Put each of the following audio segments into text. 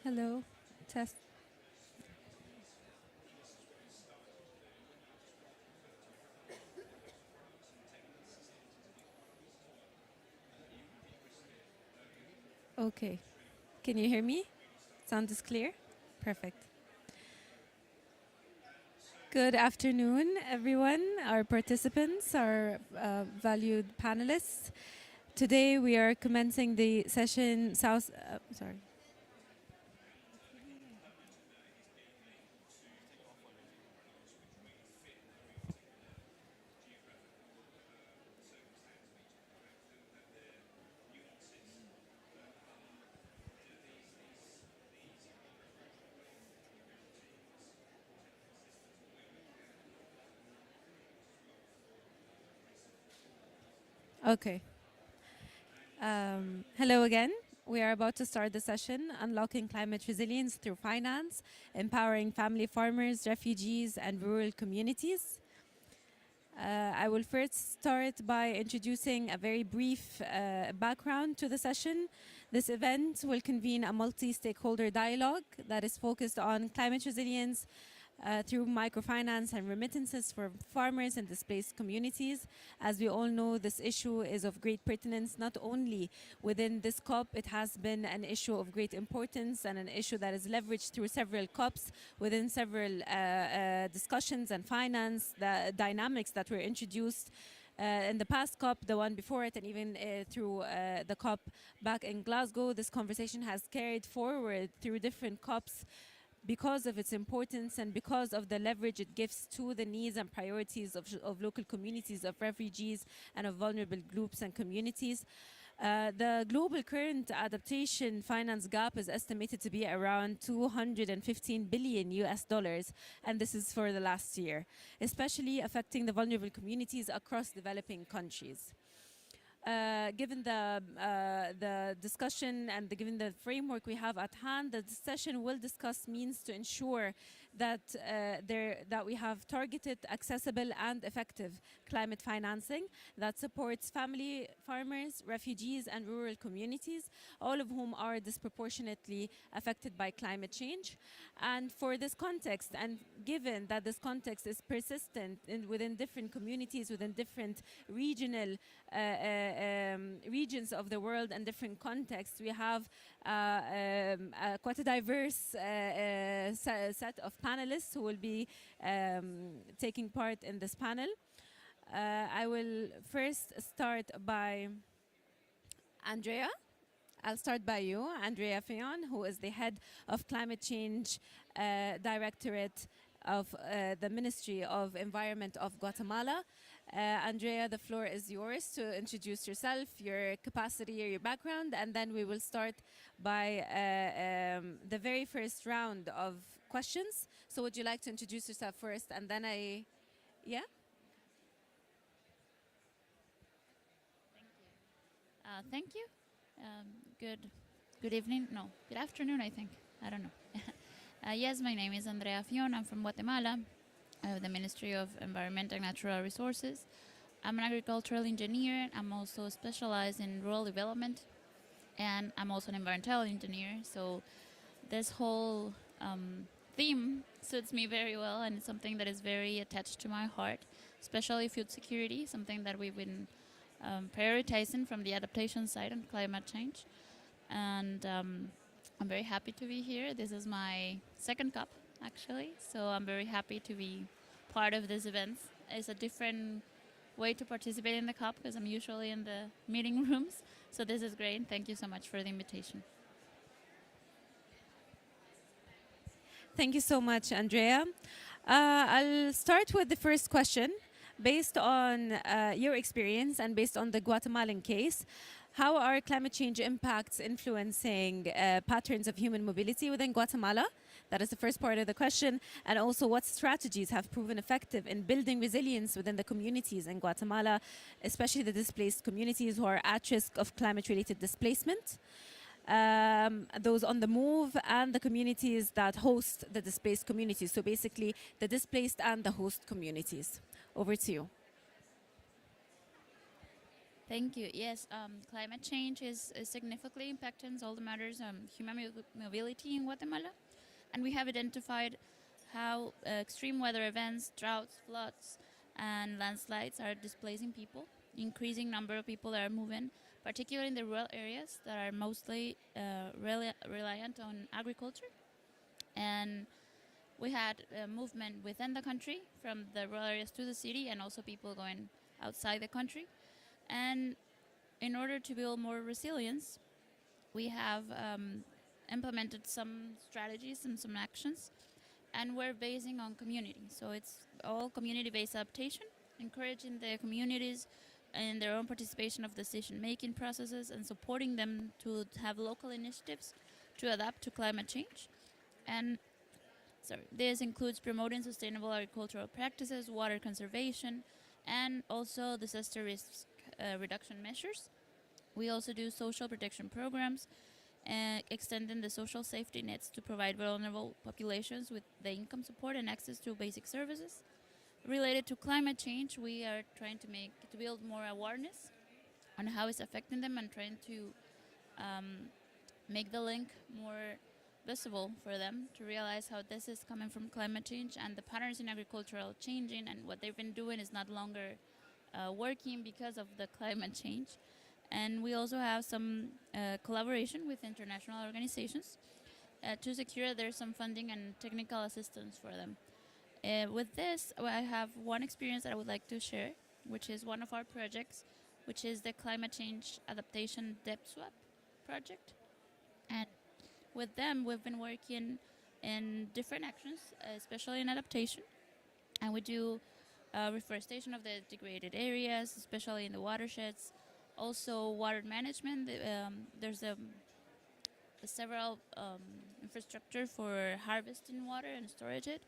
Hello. Test. Okay. Can you hear me? Sound is clear? Perfect. Good afternoon, everyone, our participants, our valued panelists. Today we are commencing the session South. Sorry. Okay. Hello again. We are about to start the session, Unlocking Climate Resilience Through Finance, Empowering Family Farmers, Refugees, and Rural Communities. I will first start by introducing a very brief background to the session. This event will convene a multi-stakeholder dialogue that is focused on climate resilience, through microfinance and remittances for farmers and displaced communities. As we all know, this issue is of great pertinence, not only within this COP, it has been an issue of great importance and an issue that is leveraged through several COPs within several discussions and finance, the dynamics that were introduced in the past COP, the one before it, and even through the COP back in Glasgow. This conversation has carried forward through different COPs because of its importance and because of the leverage it gives to the needs and priorities of local communities, of refugees, and of vulnerable groups and communities. The global current adaptation finance gap is estimated to be around 215 billion US dollars, and this is for the last year, especially affecting the vulnerable communities across developing countries. Given the discussion and given the framework we have at hand, the session will discuss means to ensure that that we have targeted, accessible, and effective climate financing that supports family farmers, refugees, and rural communities, all of whom are disproportionately affected by climate change. And for this context, and given that this context is persistent within different communities, within different regional regions of the world and different contexts, we have quite a diverse set of panelists who will be taking part in this panel. I will first start by Andrea. I'll start by you, Andrea Fion, who is the head of Climate Change Directorate of the Ministry of Environment of Guatemala. Andrea, the floor is yours to introduce yourself, your capacity, or your background, and then we will start by the very first round of questions. So would you like to introduce yourself first, and then yeah? Thank you. Um, good evening. No, good afternoon, I think. I don't know. Yes, my name is Andrea Fion. I'm from Guatemala, the Ministry of Environment and Natural Resources. I'm an agricultural engineer. I'm also specialized in rural development, and I'm also an environmental engineer. So this whole theme suits me very well, and it's something that is very attached to my heart, especially food security, something that we've been prioritizing from the adaptation side on climate change. And I'm very happy to be here. This is my second COP, actually, so I'm very happy to be part of this event. It's a different way to participate in the COP because I'm usually in the meeting rooms, so this is great. Thank you so much for the invitation. Thank you so much, Andrea. I'll start with the first question. Based on your experience and based on the Guatemalan case, how are climate change impacts influencing patterns of human mobility within Guatemala? That is the first part of the question. And also, what strategies have proven effective in building resilience within the communities in Guatemala, especially the displaced communities who are at risk of climate-related displacement? Those on the move, and the communities that host the displaced communities. So basically, the displaced and the host communities. Over to you. Thank you. Yes, climate change is significantly impacting all the matters human mobility in Guatemala, and we have identified how extreme weather events, droughts, floods, and landslides are displacing people. Increasing number of people that are moving, particularly in the rural areas that are mostly reliant on agriculture. And we had a movement within the country from the rural areas to the city, and also people going outside the country. And in order to build more resilience, we have implemented some strategies and some actions, and we're basing on community. So it's all community-based adaptation, encouraging the communities in their own participation of decision-making processes and supporting them to have local initiatives to adapt to climate change. And this includes promoting sustainable agricultural practices, water conservation, and also disaster risk reduction measures. We also do social protection programs, extending the social safety nets to provide vulnerable populations with the income support and access to basic services. Related to climate change, we are trying to build more awareness on how it's affecting them, and trying to make the link more visible for them to realize how this is coming from climate change, and the patterns in agriculture are changing, and what they've been doing is not longer working because of the climate change. And we also have some collaboration with international organizations to secure there's some funding and technical assistance for them. With this, I have one experience that I would like to share, which is one of our projects, which is the Climate Change Adaptation Depth Swap project. And with them, we've been working in different actions, especially in adaptation. And we do reforestation of the degraded areas, especially in the watersheds. Also, water management. There's several infrastructure for harvesting water and storage it,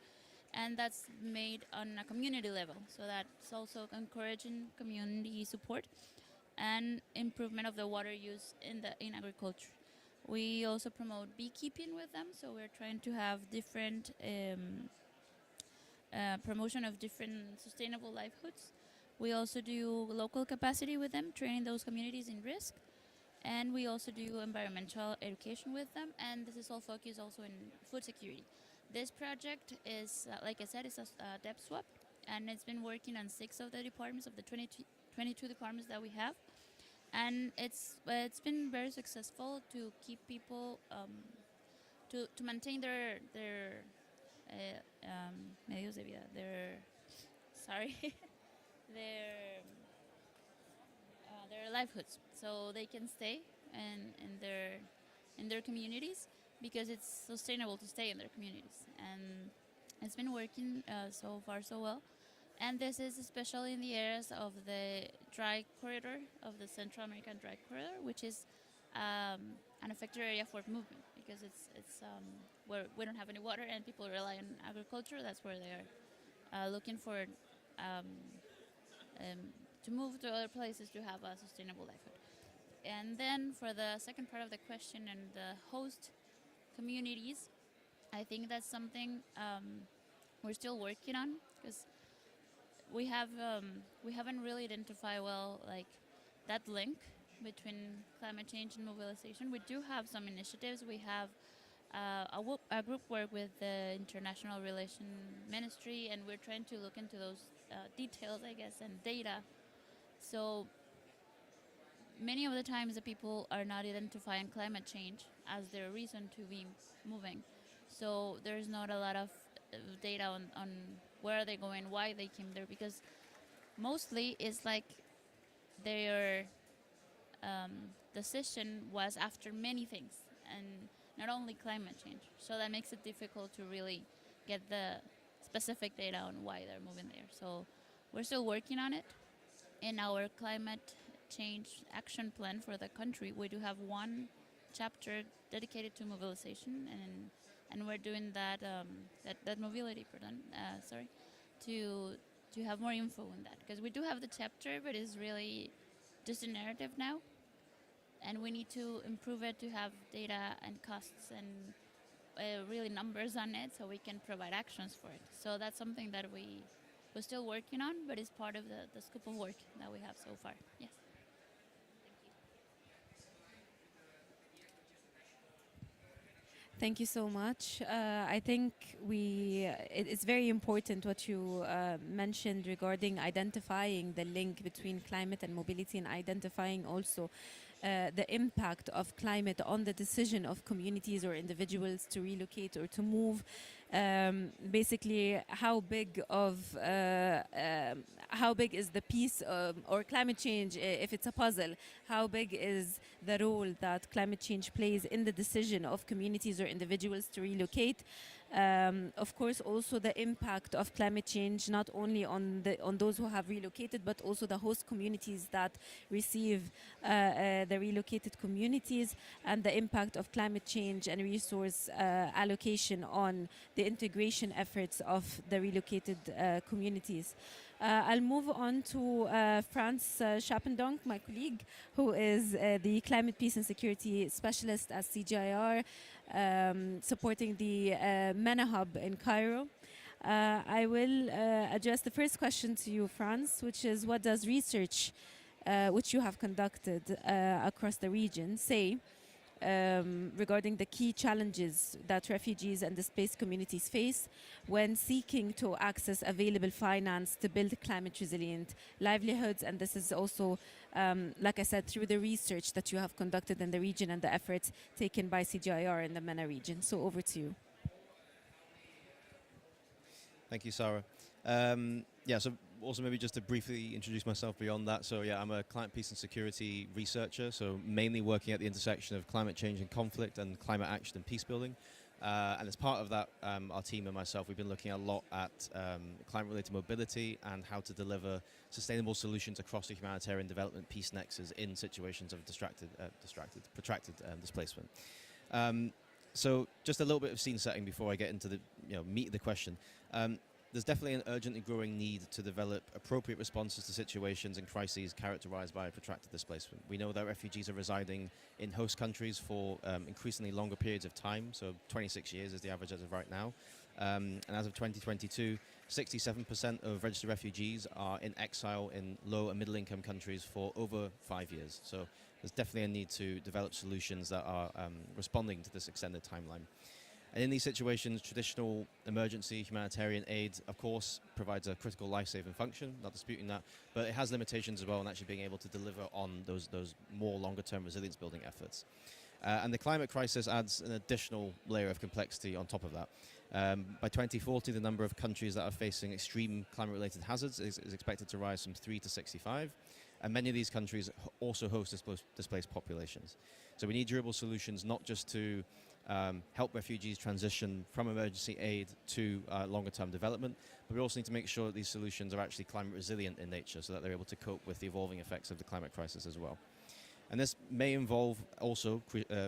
and that's made on a community level. So that's also encouraging community support and improvement of the water use in agriculture. We also promote beekeeping with them, so we're trying to have different promotion of different sustainable livelihoods. We also do local capacity with them, training those communities in risk, and we also do environmental education with them. And this is all focused also in food security. This project is, like I said, is a depth swap, and it's been working on 6 of the departments of the 22 departments that we have, and it's been very successful to keep people to maintain their medios de vida, their sorry, their their livelihoods, so they can stay in their communities, because it's sustainable to stay in their communities, and it's been working so far so well. And this is especially in the areas of the dry corridor of the Central American dry corridor, which is an affected area for movement, because it's where we don't have any water and people rely on agriculture. That's where they are looking for to move to other places to have a sustainable livelihood. And then for the second part of the question and the host communities, I think that's something we're still working on, because we haven't really identified well like that link between climate change and mobilization. We do have some initiatives. We have a group work with the International Relation Ministry, and we're trying to look into those details, I guess, and data. So many of the times the people are not identifying climate change as their reason to be moving. So there's not a lot of data on where are they going, why they came there, because mostly it's like their decision was after many things, and not only climate change. So that makes it difficult to really get the specific data on why they're moving there. So we're still working on it. In our climate change action plan for the country, we do have one chapter dedicated to mobilization, and we're doing that that mobility, to have more info on that, because we do have the chapter, but it's really just a narrative now, and we need to improve it to have data and costs and really numbers on it, so we can provide actions for it. So that's something that we're still working on, but it's part of the scope of work that we have so far. Yes. Thank you so much. I think it's very important what you mentioned regarding identifying the link between climate and mobility, and identifying also the impact of climate on the decision of communities or individuals to relocate or to move. Basically, how big is the piece or climate change, if it's a puzzle, how big is the role that climate change plays in the decision of communities or individuals to relocate. Of course, also the impact of climate change not only on those who have relocated, but also the host communities that receive the relocated communities, and the impact of climate change and resource allocation on the integration efforts of the relocated communities. I'll move on to Franz Schappendonk, my colleague, who is the Climate Peace and Security Specialist at CGIAR, supporting the MENA Hub in Cairo. I will address the first question to you, Franz, which is, what does research which you have conducted across the region say regarding the key challenges that refugees and displaced communities face when seeking to access available finance to build climate resilient livelihoods? And this is also, like I said, through the research that you have conducted in the region and the efforts taken by CGIAR in the MENA region. So over to you. Thank you, Sarah. So also maybe just to briefly introduce myself beyond that. So yeah, I'm a climate peace and security researcher, so mainly working at the intersection of climate change and conflict and climate action and peace building. And as part of that, our team and myself, we've been looking a lot at climate-related mobility and how to deliver sustainable solutions across the humanitarian development peace nexus in situations of protracted displacement. So just a little bit of scene setting before I get into the meat of the question. There's definitely an urgently growing need to develop appropriate responses to situations and crises characterized by protracted displacement. We know that refugees are residing in host countries for increasingly longer periods of time, so 26 years is the average as of right now. And as of 2022, 67% of registered refugees are in exile in low and middle income countries for over 5 years. So there's definitely a need to develop solutions that are responding to this extended timeline. And in these situations, traditional emergency humanitarian aid, of course, provides a critical life-saving function, not disputing that, but it has limitations as well in actually being able to deliver on those more longer-term resilience-building efforts. And the climate crisis adds an additional layer of complexity on top of that. By 2040, the number of countries that are facing extreme climate-related hazards is expected to rise from 3 to 65, and many of these countries also host displaced populations. So we need durable solutions, not just to help refugees transition from emergency aid to longer-term development, but we also need to make sure that these solutions are actually climate resilient in nature so that they're able to cope with the evolving effects of the climate crisis as well. And this may involve also,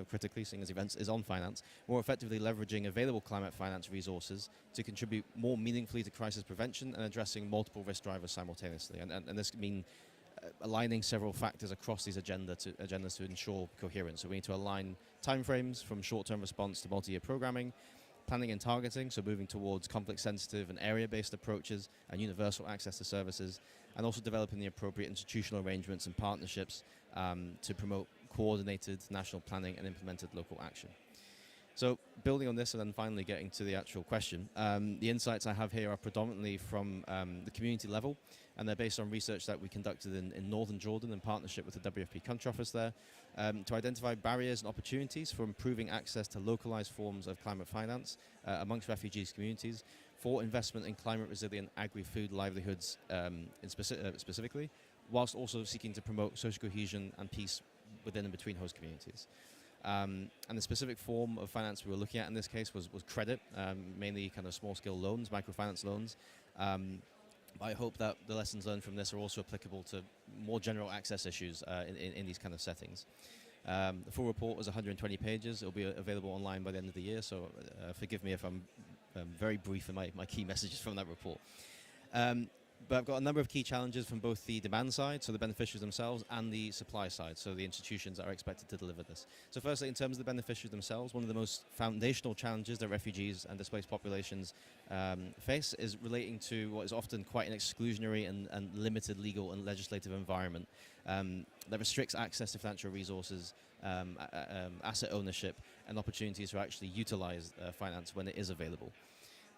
critically, seeing as events is on finance, more effectively leveraging available climate finance resources to contribute more meaningfully to crisis prevention and addressing multiple risk drivers simultaneously. And this can mean aligning several factors across these agendas to ensure coherence. So we need to align timeframes from short-term response to multi-year programming, planning and targeting, so moving towards conflict-sensitive and area-based approaches and universal access to services, and also developing the appropriate institutional arrangements and partnerships to promote coordinated national planning and implemented local action. So building on this and then finally getting to the actual question, the insights I have here are predominantly from the community level, and they're based on research that we conducted in northern Jordan in partnership with the WFP country office there to identify barriers and opportunities for improving access to localized forms of climate finance amongst refugees communities for investment in climate resilient agri-food livelihoods specifically, whilst also seeking to promote social cohesion and peace within and between host communities. And the specific form of finance we were looking at in this case was credit, mainly kind of small-scale loans, microfinance loans. I hope that the lessons learned from this are also applicable to more general access issues in these kind of settings. The full report was 120 pages. It'll be available online by the end of the year, so forgive me if I'm very brief in my key messages from that report. But I've got a number of key challenges from both the demand side, so the beneficiaries themselves, and the supply side, so the institutions that are expected to deliver this. So firstly, in terms of the beneficiaries themselves, one of the most foundational challenges that refugees and displaced populations face is relating to what is often quite an exclusionary and limited legal and legislative environment that restricts access to financial resources, asset ownership, and opportunities to actually utilize finance when it is available.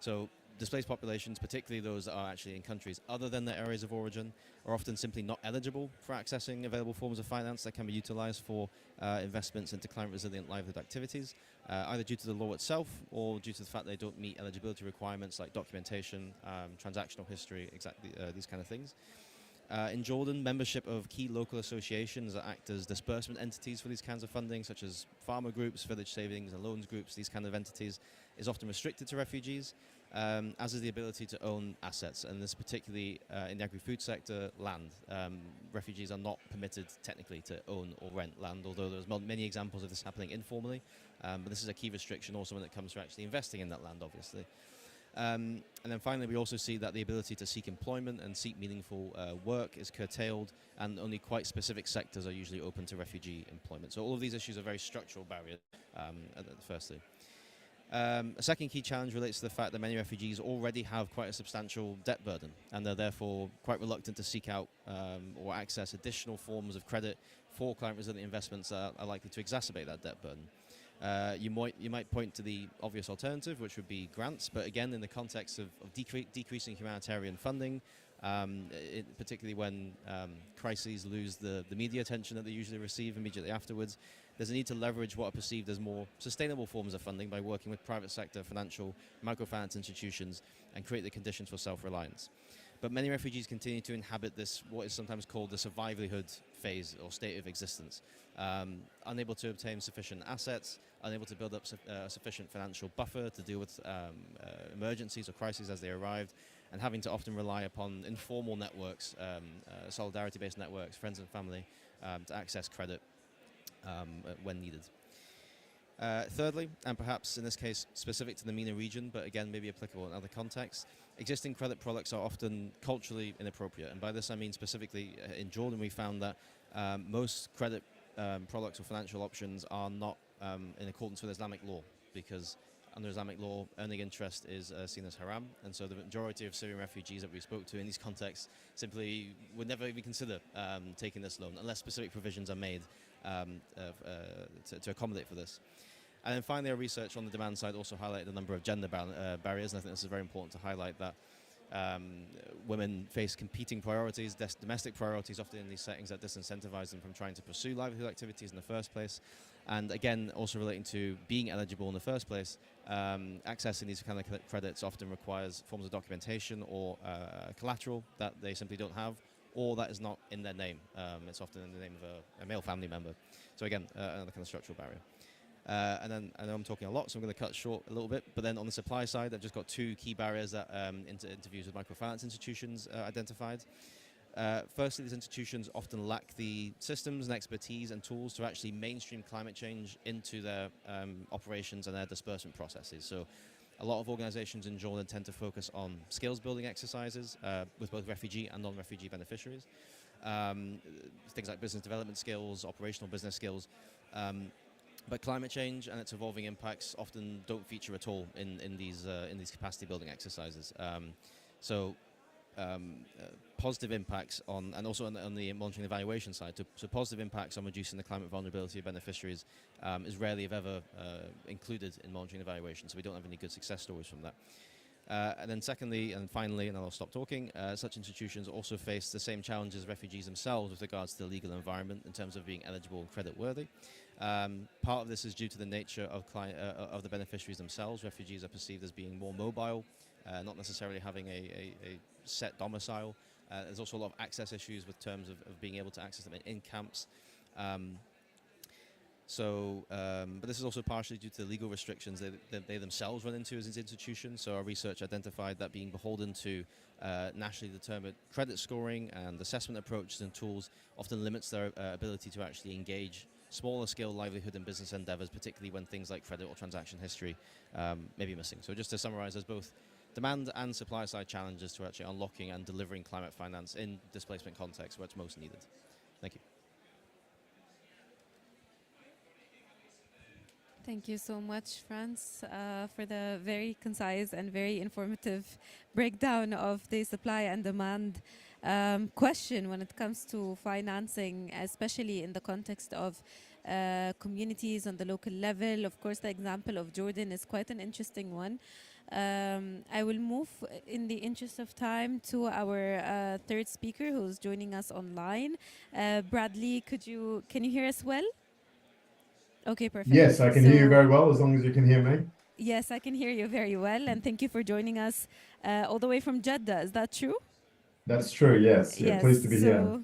So displaced populations, particularly those that are actually in countries other than their areas of origin, are often simply not eligible for accessing available forms of finance that can be utilized for investments into climate-resilient livelihood activities, either due to the law itself or due to the fact they don't meet eligibility requirements like documentation, transactional history, exactly these kind of things. In Jordan, membership of key local associations that act as disbursement entities for these kinds of funding, such as farmer groups, village savings and loans groups, these kind of entities, is often restricted to refugees, as is the ability to own assets, and this particularly in the agri-food sector, land. Refugees are not permitted technically to own or rent land, although there's many examples of this happening informally, but this is a key restriction also when it comes to actually investing in that land, obviously. And then finally, we also see that the ability to seek employment and seek meaningful work is curtailed, and only quite specific sectors are usually open to refugee employment. So all of these issues are very structural barriers, firstly. A second key challenge relates to the fact that many refugees already have quite a substantial debt burden, and they're therefore quite reluctant to seek out or access additional forms of credit for climate-resilient investments that are likely to exacerbate that debt burden. You might point to the obvious alternative, which would be grants, but again, in the context of decreasing humanitarian funding, particularly when crises lose the media attention that they usually receive immediately afterwards, there's a need to leverage what are perceived as more sustainable forms of funding by working with private sector, financial, microfinance institutions, and create the conditions for self-reliance. But many refugees continue to inhabit this, what is sometimes called the survivalihood phase or state of existence, unable to obtain sufficient assets, unable to build up a sufficient financial buffer to deal with emergencies or crises as they arrived, and having to often rely upon informal networks, solidarity-based networks, friends and family, to access credit when needed. Thirdly, and perhaps in this case specific to the MENA region, but again maybe applicable in other contexts, existing credit products are often culturally inappropriate. And by this I mean specifically in Jordan we found that most credit products or financial options are not in accordance with Islamic law, because under Islamic law earning interest is seen as haram, and so the majority of Syrian refugees that we spoke to in these contexts simply would never even consider taking this loan unless specific provisions are made to accommodate for this. And then finally, our research on the demand side also highlighted a number of gender barriers, and I think this is very important to highlight that women face competing priorities, domestic priorities often in these settings that disincentivize them from trying to pursue livelihood activities in the first place. And again, also relating to being eligible in the first place, accessing these kind of credits often requires forms of documentation or collateral that they simply don't have, or that is not in their name. It's often in the name of a male family member. So again, another kind of structural barrier. And then I know I'm talking a lot, so I'm going to cut short a little bit. But then on the supply side, I've just got two key barriers that interviews with microfinance institutions identified. Firstly, these institutions often lack the systems and expertise and tools to actually mainstream climate change into their operations and their disbursement processes. So a lot of organizations in Jordan tend to focus on skills building exercises with both refugee and non-refugee beneficiaries. Things like business development skills, operational business skills. But climate change and its evolving impacts often don't feature at all in these capacity building exercises. Positive impacts on, and also on the monitoring and evaluation side, so positive impacts on reducing the climate vulnerability of beneficiaries is rarely, if ever, included in monitoring and evaluation, so we don't have any good success stories from that. And then secondly, and finally, and I'll stop talking, such institutions also face the same challenges as refugees themselves with regards to the legal environment in terms of being eligible and credit worthy. Part of this is due to the nature of the beneficiaries themselves. Refugees are perceived as being more mobile, not necessarily having a set domicile. There's also a lot of access issues with terms of being able to access them in camps. But this is also partially due to the legal restrictions that they themselves run into as institutions. So our research identified that being beholden to nationally determined credit scoring and assessment approaches and tools often limits their ability to actually engage smaller scale livelihood and business endeavors, particularly when things like credit or transaction history may be missing. So just to summarize, there's both demand and supply side challenges to actually unlocking and delivering climate finance in displacement contexts where it's most needed. Thank you. Thank you so much, Franz, for the very concise and very informative breakdown of the supply and demand question when it comes to financing, especially in the context of communities on the local level. Of course, the example of Jordan is quite an interesting one. I will move in the interest of time to our third speaker who's joining us online. Bradley, can you hear us well? Okay, perfect. Yes, I can hear you very well, as long as you can hear me. Yes, I can hear you very well, and thank you for joining us all the way from Jeddah. Is that true? That's true, yes. Yeah, Yes. pleased to be here.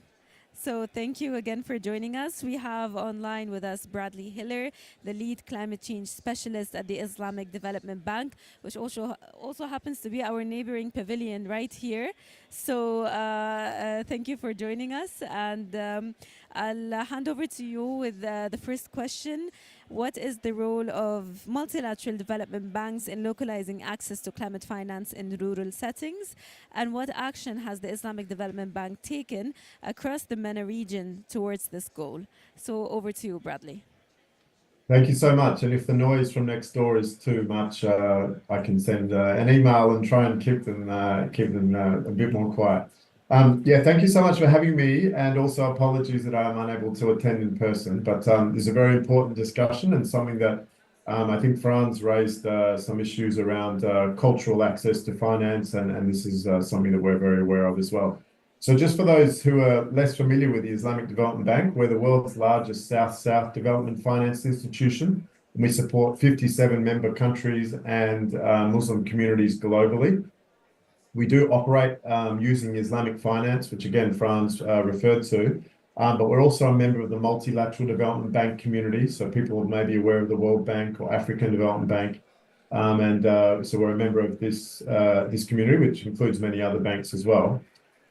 So thank you again for joining us. We have online with us Bradley Hiller, the lead climate change specialist at the Islamic Development Bank, which also happens to be our neighboring pavilion right here. So thank you for joining us, and I'll hand over to you with the first question. What is the role of multilateral development banks in localizing access to climate finance in rural settings? And what action has the Islamic Development Bank taken across the MENA region towards this goal? So over to you, Bradley. Thank you so much. And if the noise from next door is too much, I can send an email and try and keep them a bit more quiet. Yeah, thank you so much for having me, and also apologies that I'm unable to attend in person. But it's a very important discussion and something that I think Franz raised some issues around cultural access to finance, and this is something that we're very aware of as well. So just for those who are less familiar with the Islamic Development Bank, we're the world's largest South-South development finance institution, and we support 57 member countries and Muslim communities globally. We do operate using Islamic finance, which again, Franz referred to, but we're also a member of the Multilateral Development Bank community. So people may be aware of the World Bank or African Development Bank. So we're a member of this community, which includes many other banks as well.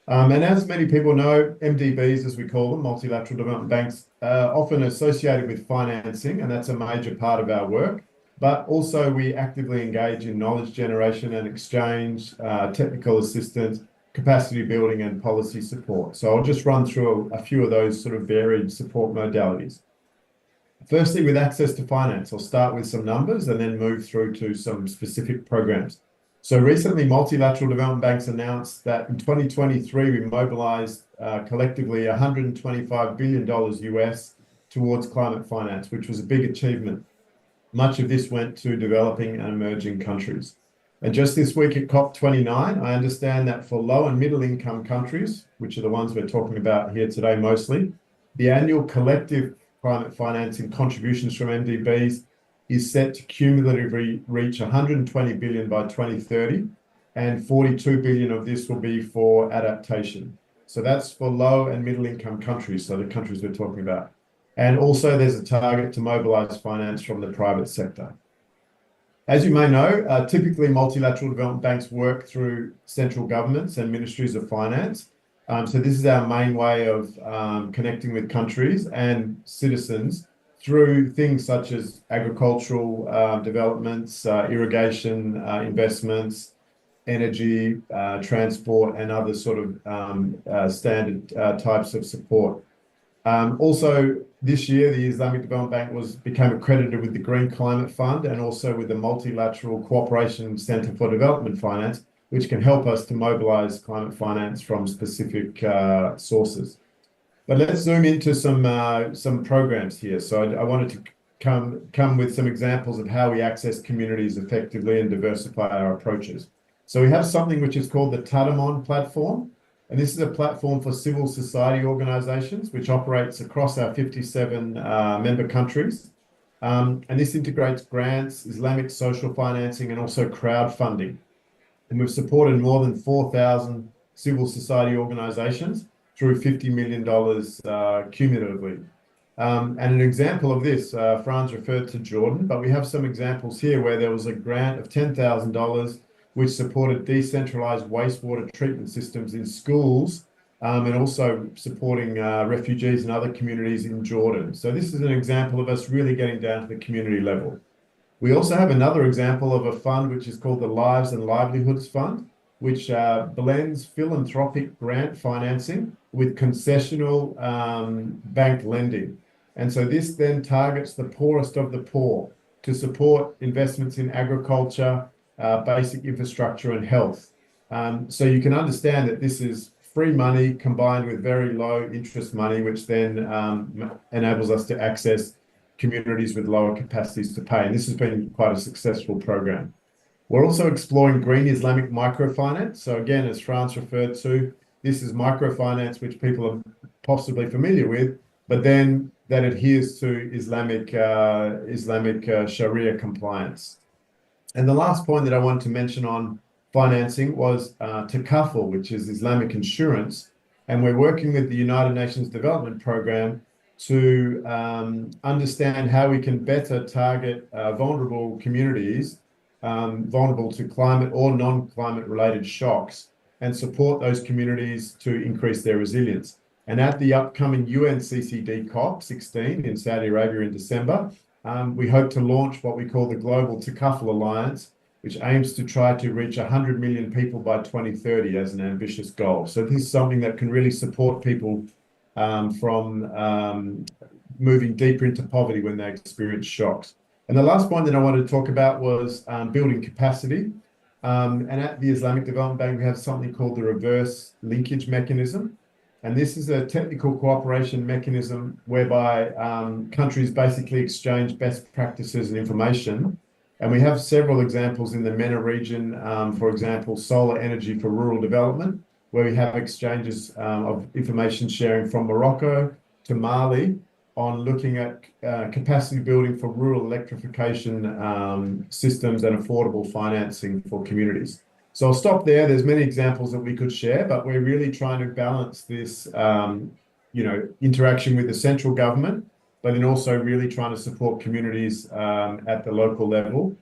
And as many people know, MDBs, as we call them, multilateral development banks, are often associated with financing, and that's a major part of our work. But also we actively engage in knowledge generation and exchange, technical assistance, capacity building, and policy support. So I'll just run through a few of those sort of varied support modalities. Firstly, with access to finance, I'll start with some numbers and then move through to some specific programs. So recently, multilateral development banks announced that in 2023, we mobilized collectively $125 billion US towards climate finance, which was a big achievement. Much of this went to developing and emerging countries. And just this week at COP29, I understand that for low and middle income countries, which are the ones we're talking about here today mostly, the annual collective climate financing contributions from MDBs is set to cumulatively reach 120 billion by 2030, and 42 billion of this will be for adaptation. So that's for low and middle income countries, so the countries we're talking about. And also there's a target to mobilize finance from the private sector. As you may know, typically multilateral development banks work through central governments and ministries of finance. So this is our main way of connecting with countries and citizens through things such as agricultural developments, irrigation investments, energy, transport, and other sort of standard types of support. Also, this year, the Islamic Development Bank became accredited with the Green Climate Fund and also with the Multilateral Cooperation Centre for Development Finance, which can help us to mobilize climate finance from specific sources. But let's zoom into some programs here. So I wanted to come with some examples of how we access communities effectively and diversify our approaches. So we have something which is called the Tadamon platform. And this is a platform for civil society organizations, which operates across our 57 member countries. And this integrates grants, Islamic social financing, and also crowdfunding. And we've supported more than 4,000 civil society organizations through $50 million cumulatively. And an example of this, Franz referred to Jordan, but we have some examples here where there was a grant of $10,000 which supported decentralized wastewater treatment systems in schools, and also supporting refugees and other communities in Jordan. So this is an example of us really getting down to the community level. We also have another example of a fund which is called the Lives and Livelihoods Fund, which blends philanthropic grant financing with concessional bank lending. And so this then targets the poorest of the poor to support investments in agriculture, basic infrastructure, and health. So you can understand that this is free money combined with very low interest money, which then enables us to access communities with lower capacities to pay. And this has been quite a successful program. We're also exploring green Islamic microfinance. So again, as Franz referred to, this is microfinance, which people are possibly familiar with, but then that adheres to Islamic Sharia compliance. And the last point that I wanted to mention on financing was takaful, which is Islamic insurance. And we're working with the United Nations Development Program to understand how we can better target vulnerable communities, vulnerable to climate or non-climate related shocks, and support those communities to increase their resilience. And at the upcoming UNCCD COP16 in Saudi Arabia in December, we hope to launch what we call the Global Takaful Alliance, which aims to try to reach 100 million people by 2030 as an ambitious goal. So this is something that can really support people from moving deeper into poverty when they experience shocks. And the last point that I wanted to talk about was building capacity. And at the Islamic Development Bank, we have something called the reverse linkage mechanism. And this is a technical cooperation mechanism whereby countries basically exchange best practices and information. And we have several examples in the MENA region, for example, solar energy for rural development, where we have exchanges of information sharing from Morocco to Mali on looking at capacity building for rural electrification systems and affordable financing for communities. So I'll stop there. There's many examples that we could share, but we're really trying to balance this, interaction with the central government, but then also really trying to support communities at the local level,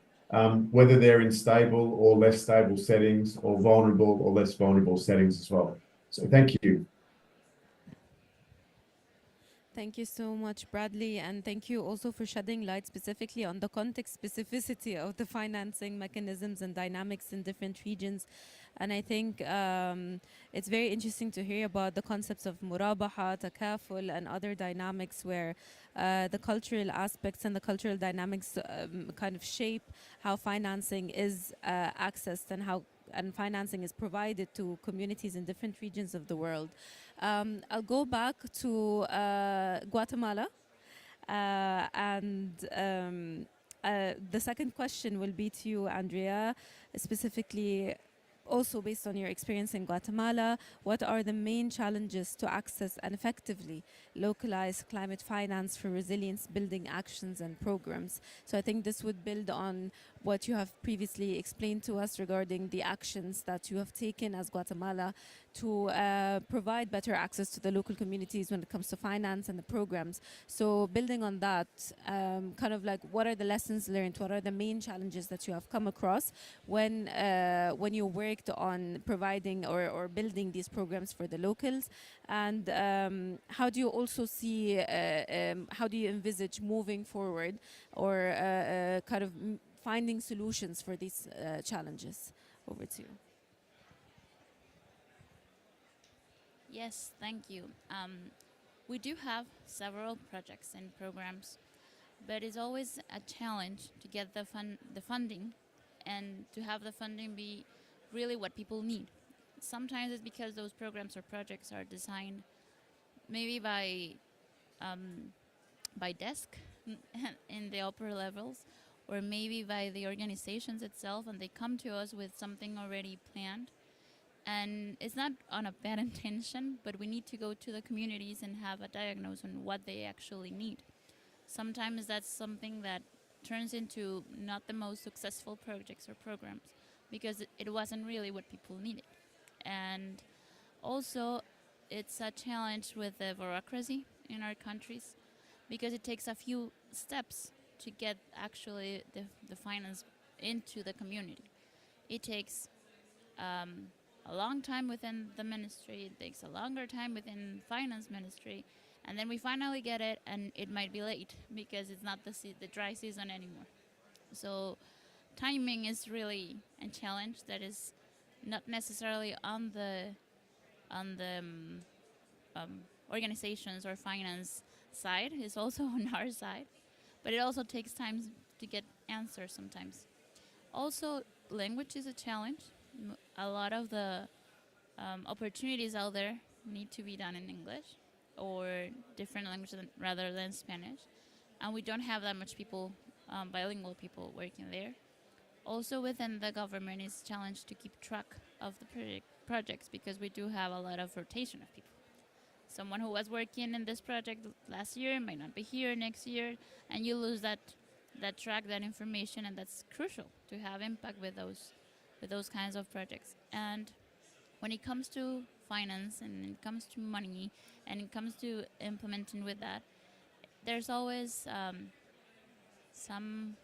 whether they're in stable or less stable settings or vulnerable or less vulnerable settings as well. So thank you. Thank you so much, Bradley, and thank you also for shedding light specifically on the context specificity of the financing mechanisms and dynamics in different regions. And I think it's very interesting to hear about the concepts of murabaha, takaful, and other dynamics where the cultural aspects and the cultural dynamics kind of shape how financing is accessed and financing is provided to communities in different regions of the world. I'll go back to Guatemala, and the second question will be to you, Andrea, specifically also based on your experience in Guatemala. What are the main challenges to access and effectively localize climate finance for resilience building actions and programs? So I think this would build on what you have previously explained to us regarding the actions that you have taken as Guatemala to provide better access to the local communities when it comes to finance and the programs. So building on that, kind of like what are the lessons learned? What are the main challenges that you have come across when you worked on providing or building these programs for the locals? And how do you also see, how do you envisage moving forward or kind of finding solutions for these challenges? Over to you. Yes, thank you. We do have several projects and programs, but it's always a challenge to get the funding and to have the funding be really what people need. Sometimes it's because those programs or projects are designed maybe by desk in the upper levels, or maybe by the organizations itself, and they come to us with something already planned. And it's not on a bad intention, but we need to go to the communities and have a diagnosis on what they actually need. Sometimes that's something that turns into not the most successful projects or programs because it wasn't really what people needed. And also, it's a challenge with the bureaucracy in our countries because it takes a few steps to get actually the finance into the community. It takes a long time within the ministry, it takes a longer time within finance ministry, and then we finally get it and it might be late because it's not the dry season anymore. So timing is really a challenge that is not necessarily on the organizations or finance side. It's also on our side, but it also takes time to get answers sometimes. Also, language is a challenge. A lot of the opportunities out there need to be done in English or different languages rather than Spanish, and we don't have that much people, bilingual people working there. Also, within the government, it's a challenge to keep track of the projects because we do have a lot of rotation of people. Someone who was working in this project last year might not be here next year, and you lose that track, that information, and that's crucial to have impact with those kinds of projects. And when it comes to finance and it comes to money and it comes to implementing with that, there's always some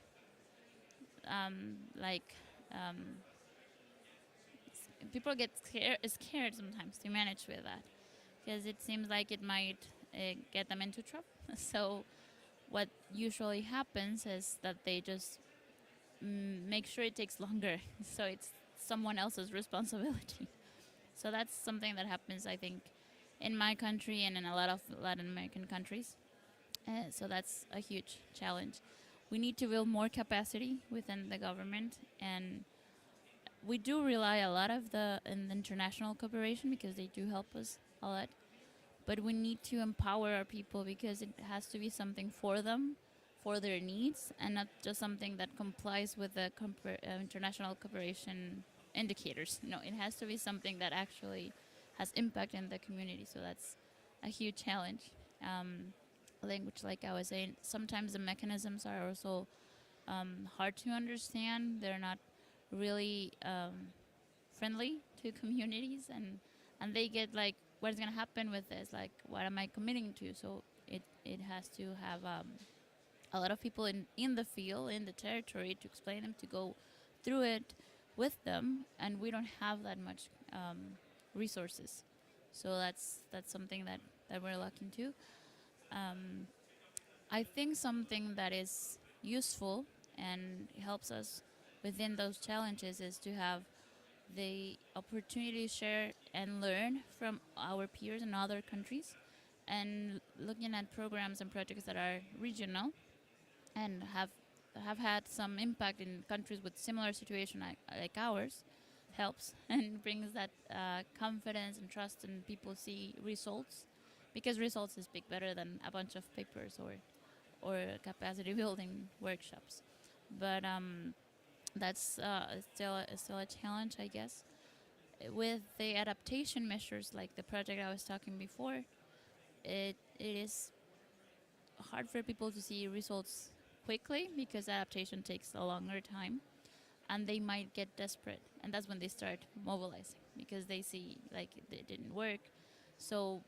like people get scared sometimes to manage with that because it seems like it might get them into trouble. So what usually happens is that they just make sure it takes longer so it's someone else's responsibility. So that's something that happens, I think, in my country and in a lot of Latin American countries. So that's a huge challenge. We need to build more capacity within the government, and we do rely a lot of the international cooperation because they do help us a lot. But we need to empower our people because it has to be something for them, for their needs, and not just something that complies with the international cooperation indicators. No, it has to be something that actually has impact in the community. So that's a huge challenge. Language, like I was saying, sometimes the mechanisms are also hard to understand. They're not really friendly to communities, and they get like, what's going to happen with this? Like, what am I committing to? So it has to have a lot of people in the field, in the territory, to explain them, to go through it with them, and we don't have that much resources. So that's something that we're looking to. I think something that is useful and helps us within those challenges is to have the opportunity to share and learn from our peers in other countries, and looking at programs and projects that are regional and have had some impact in countries with similar situation like ours helps and brings that confidence and trust, and people see results, because results is big better than a bunch of papers or capacity building workshops. But that's still a challenge, I guess. With the adaptation measures, like the project I was talking before, it is hard for people to see results quickly because adaptation takes a longer time, and they might get desperate, and that's when they start mobilizing because they see like it didn't work. So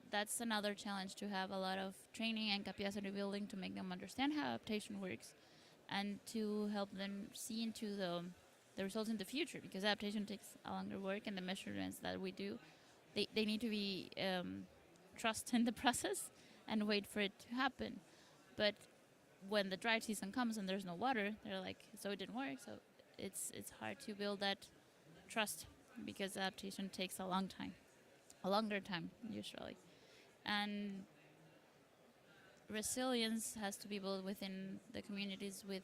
that's another challenge, to have a lot of training and capacity building to make them understand how adaptation works and to help them see into the results in the future, because adaptation takes a longer work, and the measurements that we do, they need to be trust in the process and wait for it to happen. But when the dry season comes and there's no water, they're like, so it didn't work. So it's hard to build that trust because adaptation takes a longer time usually. And resilience has to be built within the communities, with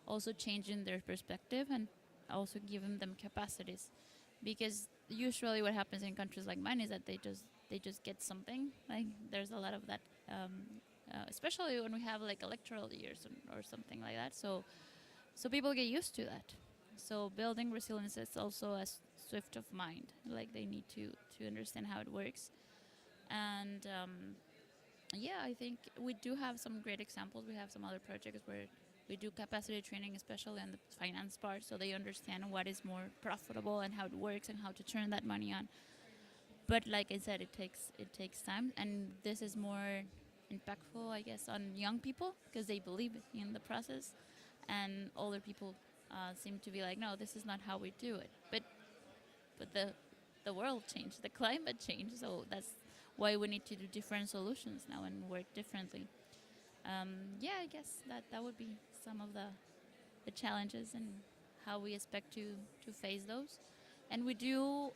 also changing their perspective and also giving them capacities, because usually what happens in countries like mine is that they just get something. Like there's a lot of that, especially when we have like electoral years or something like that. So people get used to that. So building resilience is also a swift of mind. Like they need to understand how it works. And yeah, I think we do have some great examples. We have some other projects where we do capacity training, especially on the finance part, so they understand what is more profitable and how it works and how to turn that money on. But like I said, it takes time, and this is more impactful, I guess, on young people because they believe in the process, and older people seem to be like, no, this is not how we do it. But the world changed, the climate changed, so that's why we need to do different solutions now and work differently. Yeah, I guess that would be some of the the challenges and how we expect to face those. And we do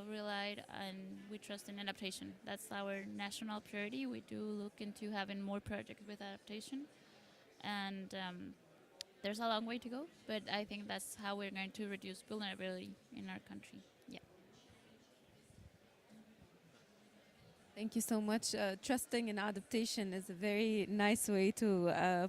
rely and we trust in adaptation. That's our national priority. We do look into having more projects with adaptation. And there's a long way to go, but I think that's how we're going to reduce vulnerability in our country. Yeah. Thank you so much. Trusting in adaptation is a very nice way to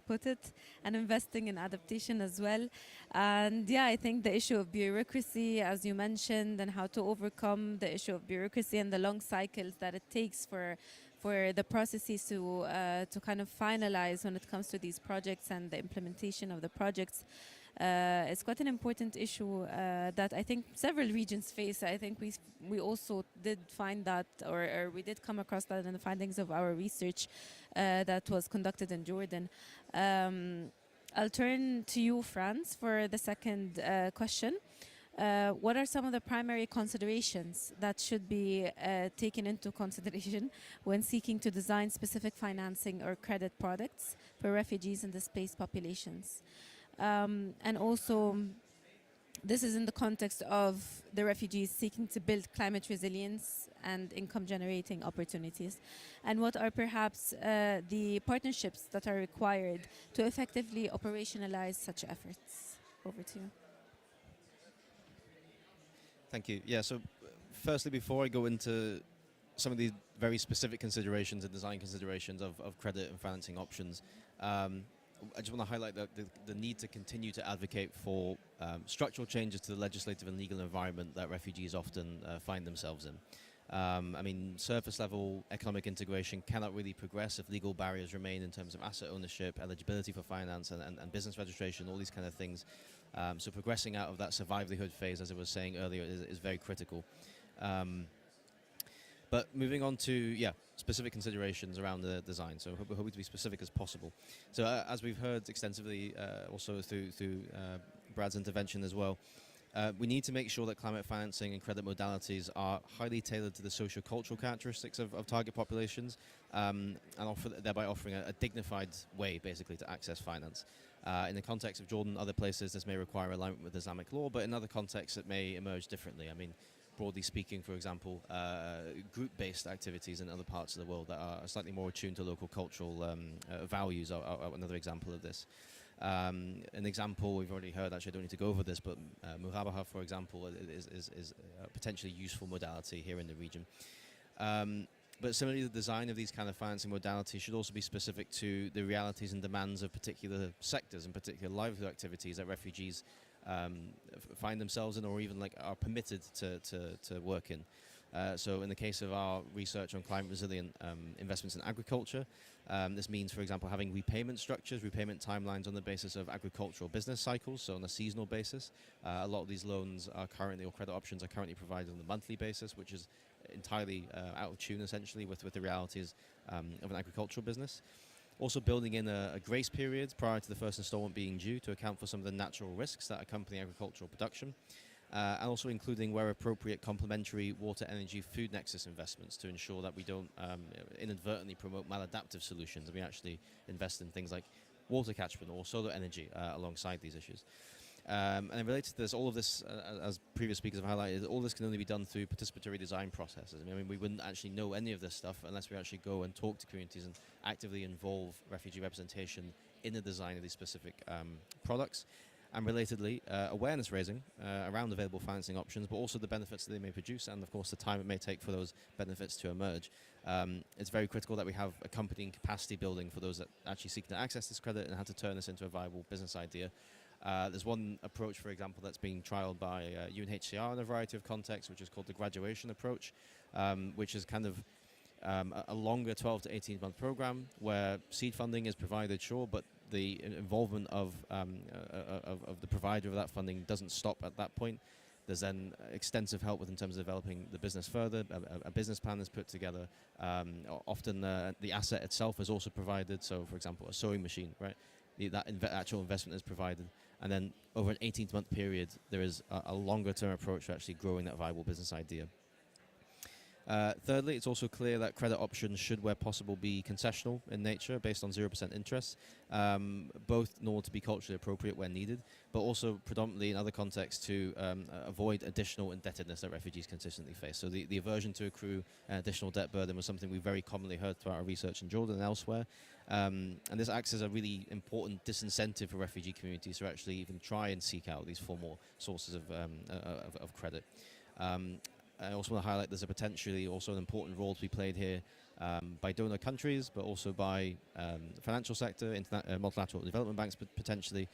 put it, and investing in adaptation as well. And yeah, I think the issue of bureaucracy, as you mentioned, and how to overcome the issue of bureaucracy and the long cycles that it takes for the processes to kind of finalize when it comes to these projects and the implementation of the projects. It's quite an important issue that I think several regions face. I think we also did find that, or we did come across that in the findings of our research that was conducted in Jordan. I'll turn to you, Franz, for the second question. What are some of the primary considerations that should be taken into consideration when seeking to design specific financing or credit products for refugees and displaced populations? And also, this is in the context of the refugees seeking to build climate resilience and income generating opportunities. And what are perhaps the partnerships that are required to effectively operationalize such efforts? Over to you. Thank you. Yeah, so firstly, before I go into some of the very specific considerations and design considerations of credit and financing options, I just want to highlight that the need to continue to advocate for structural changes to the legislative and legal environment that refugees often find themselves in. I mean, surface level economic integration cannot really progress if legal barriers remain in terms of asset ownership, eligibility for finance and business registration, all these kind of things. So progressing out of that survivalhood phase, as I was saying earlier, is very critical. But moving on to, specific considerations around the design. So hoping to be specific as possible. So as we've heard extensively, also through Brad's intervention as well, we need to make sure that climate financing and credit modalities are highly tailored to the socio-cultural characteristics of target populations, and thereby offering a dignified way, basically, to access finance. In the context of Jordan, other places, this may require alignment with Islamic law, but in other contexts, it may emerge differently. I mean, broadly speaking, for example, group-based activities in other parts of the world that are slightly more attuned to local cultural values are another example of this. An example we've already heard, actually I don't need to go over this, but Murabaha, for example, is a potentially useful modality here in the region. But similarly, the design of these kind of financing modalities should also be specific to the realities and demands of particular sectors and particular livelihood activities that refugees find themselves in, or even are permitted to work in. So in the case of our research on climate resilient investments in agriculture, this means, for example, having repayment structures, repayment timelines on the basis of agricultural business cycles, so on a seasonal basis. A lot of these loans are currently, or credit options are currently provided on a monthly basis, which is entirely out of tune, essentially, with the realities of an agricultural business. Also building in a grace period prior to the first installment being due to account for some of the natural risks that accompany agricultural production. And also including, where appropriate, complementary water, energy, food nexus investments to ensure that we don't inadvertently promote maladaptive solutions, and we actually invest in things like water catchment or solar energy alongside these issues. And related to this, all of this, as previous speakers have highlighted, all this can only be done through participatory design processes. I mean, we wouldn't actually know any of this stuff unless we actually go and talk to communities and actively involve refugee representation in the design of these specific products. And relatedly, awareness raising around available financing options, but also the benefits that they may produce, and of course the time it may take for those benefits to emerge. It's very critical that we have accompanying capacity building for those that actually seek to access this credit and how to turn this into a viable business idea. There's one approach, for example, that's being trialed by UNHCR in a variety of contexts, which is called the graduation approach, which is kind of a longer 12 to 18-month program where seed funding is provided, sure, but the involvement of the provider of that funding doesn't stop at that point. There's then extensive help in terms of developing the business further. A business plan is put together. Often the asset itself is also provided. So, for example, a sewing machine, right? That actual investment is provided. And then over an 18-month period, there is a longer-term approach to actually growing that viable business idea. Thirdly, it's also clear that credit options should, where possible, be concessional in nature, based on 0% interest, both in order to be culturally appropriate where needed, but also predominantly in other contexts to avoid additional indebtedness that refugees consistently face. So the aversion to accrue an additional debt burden was something we very commonly heard throughout our research in Jordan and elsewhere. And this acts as a really important disincentive for refugee communities to actually even try and seek out these formal sources of credit. I also want to highlight there's a potentially also an important role to be played here by donor countries, but also by the financial sector, multilateral development banks potentially,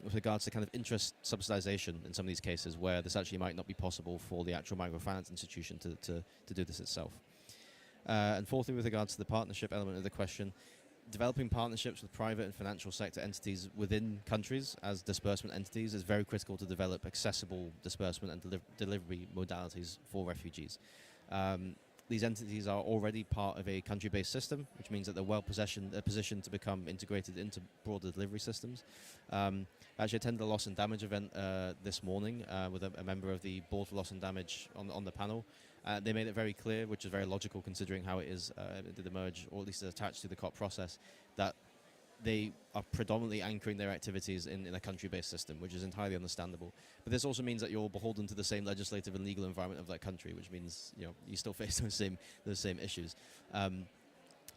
with regards to kind of interest subsidization in some of these cases where this actually might not be possible for the actual microfinance institution to do this itself. And fourthly, with regards to the partnership element of the question, developing partnerships with private and financial sector entities within countries as disbursement entities is very critical to develop accessible disbursement and delivery modalities for refugees. These entities are already part of a country-based system, which means that they're well positioned to become integrated into broader delivery systems. I actually attended a loss and damage event this morning with a member of the Board for Loss and Damage on the panel. They made it very clear, which is very logical considering how it did emerge, or at least is attached to the COP process, that they are predominantly anchoring their activities in a country-based system, which is entirely understandable. But this also means that you're beholden to the same legislative and legal environment of that country, which means you still face those same issues.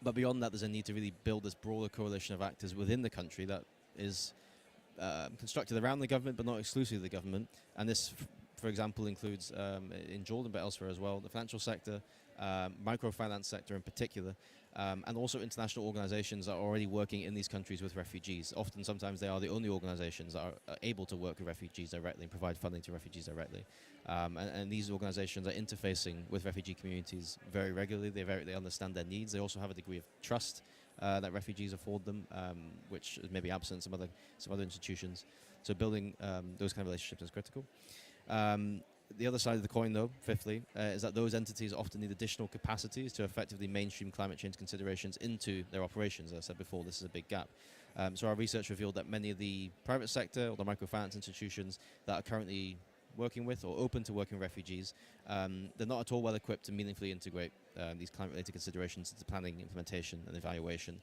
But beyond that, there's a need to really build this broader coalition of actors within the country that is constructed around the government, but not exclusively the government. And this, for example, includes in Jordan, but elsewhere as well, the financial sector, microfinance sector in particular, and also international organizations that are already working in these countries with refugees. Often, sometimes they are the only organizations that are able to work with refugees directly and provide funding to refugees directly. And these organizations are interfacing with refugee communities very regularly. They understand their needs. They also have a degree of trust that refugees afford them, which is maybe absent in some other institutions. So building those kind of relationships is critical. The other side of the coin, though, fifthly, is that those entities often need additional capacities to effectively mainstream climate change considerations into their operations. As I said before, this is a big gap. So our research revealed that many of the private sector or the microfinance institutions that are currently working with or open to working with refugees, they're not at all well equipped to meaningfully integrate these climate-related considerations into planning, implementation, and evaluation.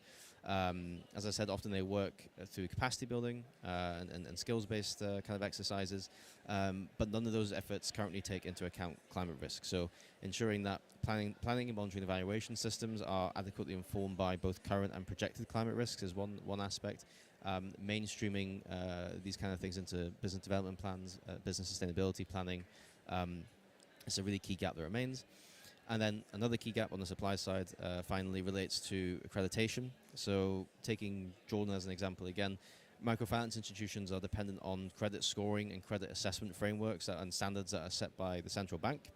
As I said, often they work through capacity building and skills-based kind of exercises, but none of those efforts currently take into account climate risk. So ensuring that planning and monitoring evaluation systems are adequately informed by both current and projected climate risks is one aspect. Mainstreaming these kind of things into business development plans, business sustainability planning, is a really key gap that remains. And then another key gap on the supply side finally relates to accreditation. So taking Jordan as an example again, microfinance institutions are dependent on credit scoring and credit assessment frameworks and standards that are set by the central bank.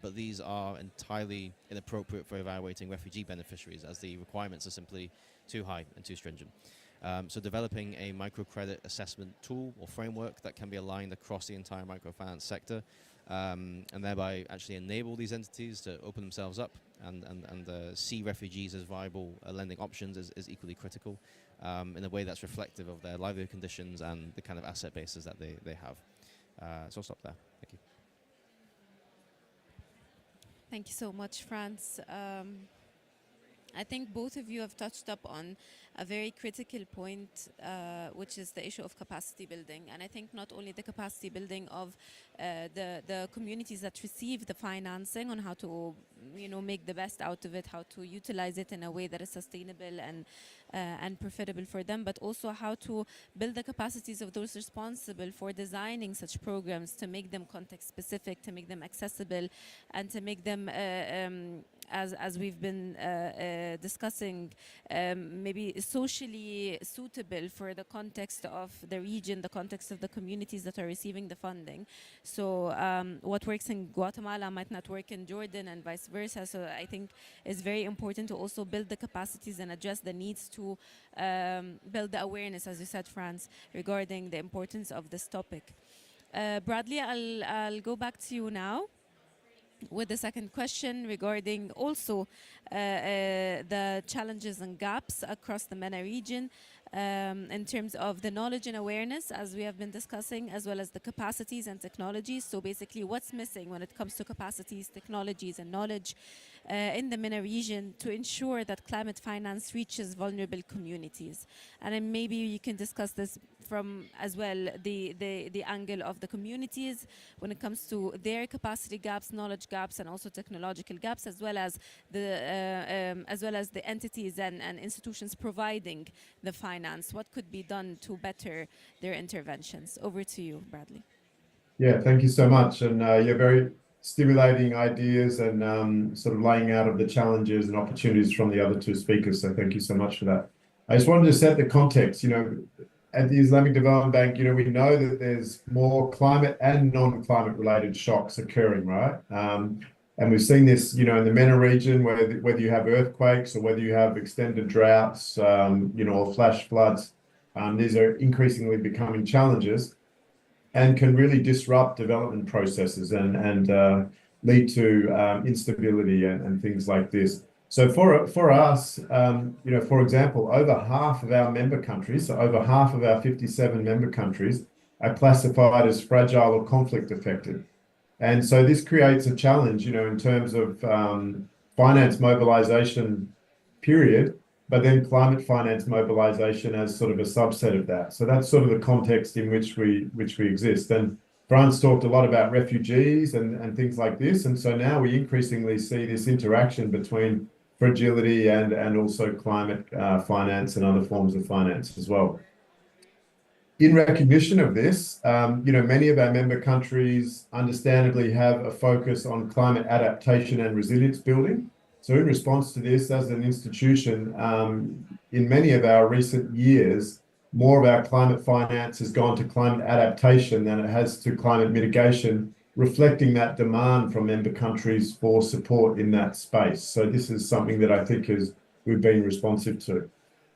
But these are entirely inappropriate for evaluating refugee beneficiaries, as the requirements are simply too high and too stringent. So developing a microcredit assessment tool or framework that can be aligned across the entire microfinance sector, and thereby actually enable these entities to open themselves up and see refugees as viable lending options is equally critical, in a way that's reflective of their livelihood conditions and the kind of asset bases that they have. So I'll stop there. Thank you. Thank you so much, Franz. I think both of you have touched up on a very critical point, which is the issue of capacity building. And I think not only the capacity building of the communities that receive the financing on how to, make the best out of it, how to utilize it in a way that is sustainable and profitable for them, but also how to build the capacities of those responsible for designing such programs to make them context specific, to make them accessible, and to make them as we've been discussing, maybe socially suitable for the context of the region, the context of the communities that are receiving the funding. So what works in Guatemala might not work in Jordan and vice versa. So I think it's very important to also build the capacities and address the needs to build the awareness, as you said, Franz, regarding the importance of this topic. Bradley, I'll go back to you now with the second question regarding also the challenges and gaps across the MENA region. in terms of the knowledge and awareness, as we have been discussing, as well as the capacities and technologies. So basically, what's missing when it comes to capacities, technologies, and knowledge in the MENA region to ensure that climate finance reaches vulnerable communities. And then maybe you can discuss this from as well the angle of the communities when it comes to their capacity gaps, knowledge gaps, and also technological gaps, as well as the entities and institutions providing the finance. What could be done to better their interventions? Over to you, Bradley. Yeah, thank you so much. And yeah, very stimulating ideas and sort of laying out of the challenges and opportunities from the other two speakers. So thank you so much for that. I just wanted to set the context, at the Islamic Development Bank, we know that there's more climate and non-climate related shocks occurring, right? And we've seen this, in the MENA region, whether you have earthquakes or whether you have extended droughts, or flash floods, these are increasingly becoming challenges and can really disrupt development processes and lead to instability and things like this. So for us, for example, over half of our member countries, so over half of our 57 member countries are classified as fragile or conflict affected. And so this creates a challenge, in terms of finance mobilization period, but then climate finance mobilization as sort of a subset of that. So that's sort of the context in which we exist. And Brian's talked a lot about refugees and things like this. And so now we increasingly see this interaction between fragility and also climate finance and other forms of finance as well. In recognition of this, many of our member countries understandably have a focus on climate adaptation and resilience building. So in response to this, as an institution, in many of our recent years, more of our climate finance has gone to climate adaptation than it has to climate mitigation, reflecting that demand from member countries for support in that space. So this is something that I think we've been responsive to.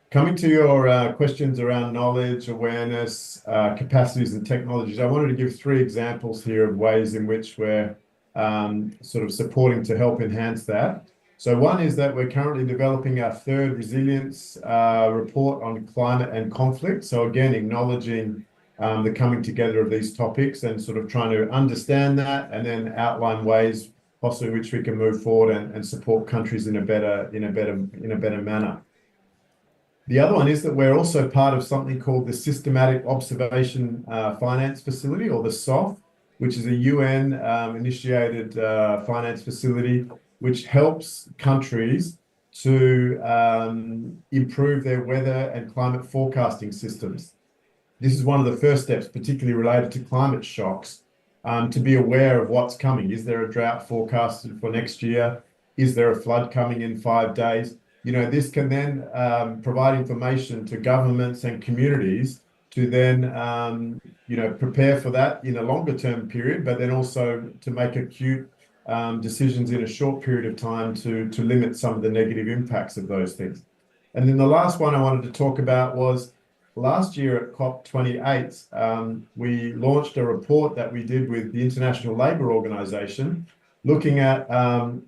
Coming to your questions around knowledge, awareness, capacities and technologies, I wanted to give 3 examples here of ways in which we're sort of supporting to help enhance that. So one is that we're currently developing our 3rd resilience report on climate and conflict. So again, acknowledging the coming together of these topics and sort of trying to understand that and then outline ways possibly which we can move forward and support countries in a better manner. The other one is that we're also part of something called the Systematic Observation Finance Facility, or the SOF, which is a UN initiated finance facility which helps countries to improve their weather and climate forecasting systems. This is one of the first steps, particularly related to climate shocks, to be aware of what's coming. Is there a drought forecasted for next year? Is there a flood coming in 5 days? This can then provide information to governments and communities to then, prepare for that in a longer term period, but then also to make acute decisions in a short period of time to limit some of the negative impacts of those things. And then the last one I wanted to talk about was last year at COP28, we launched a report that we did with the International Labour Organization, looking at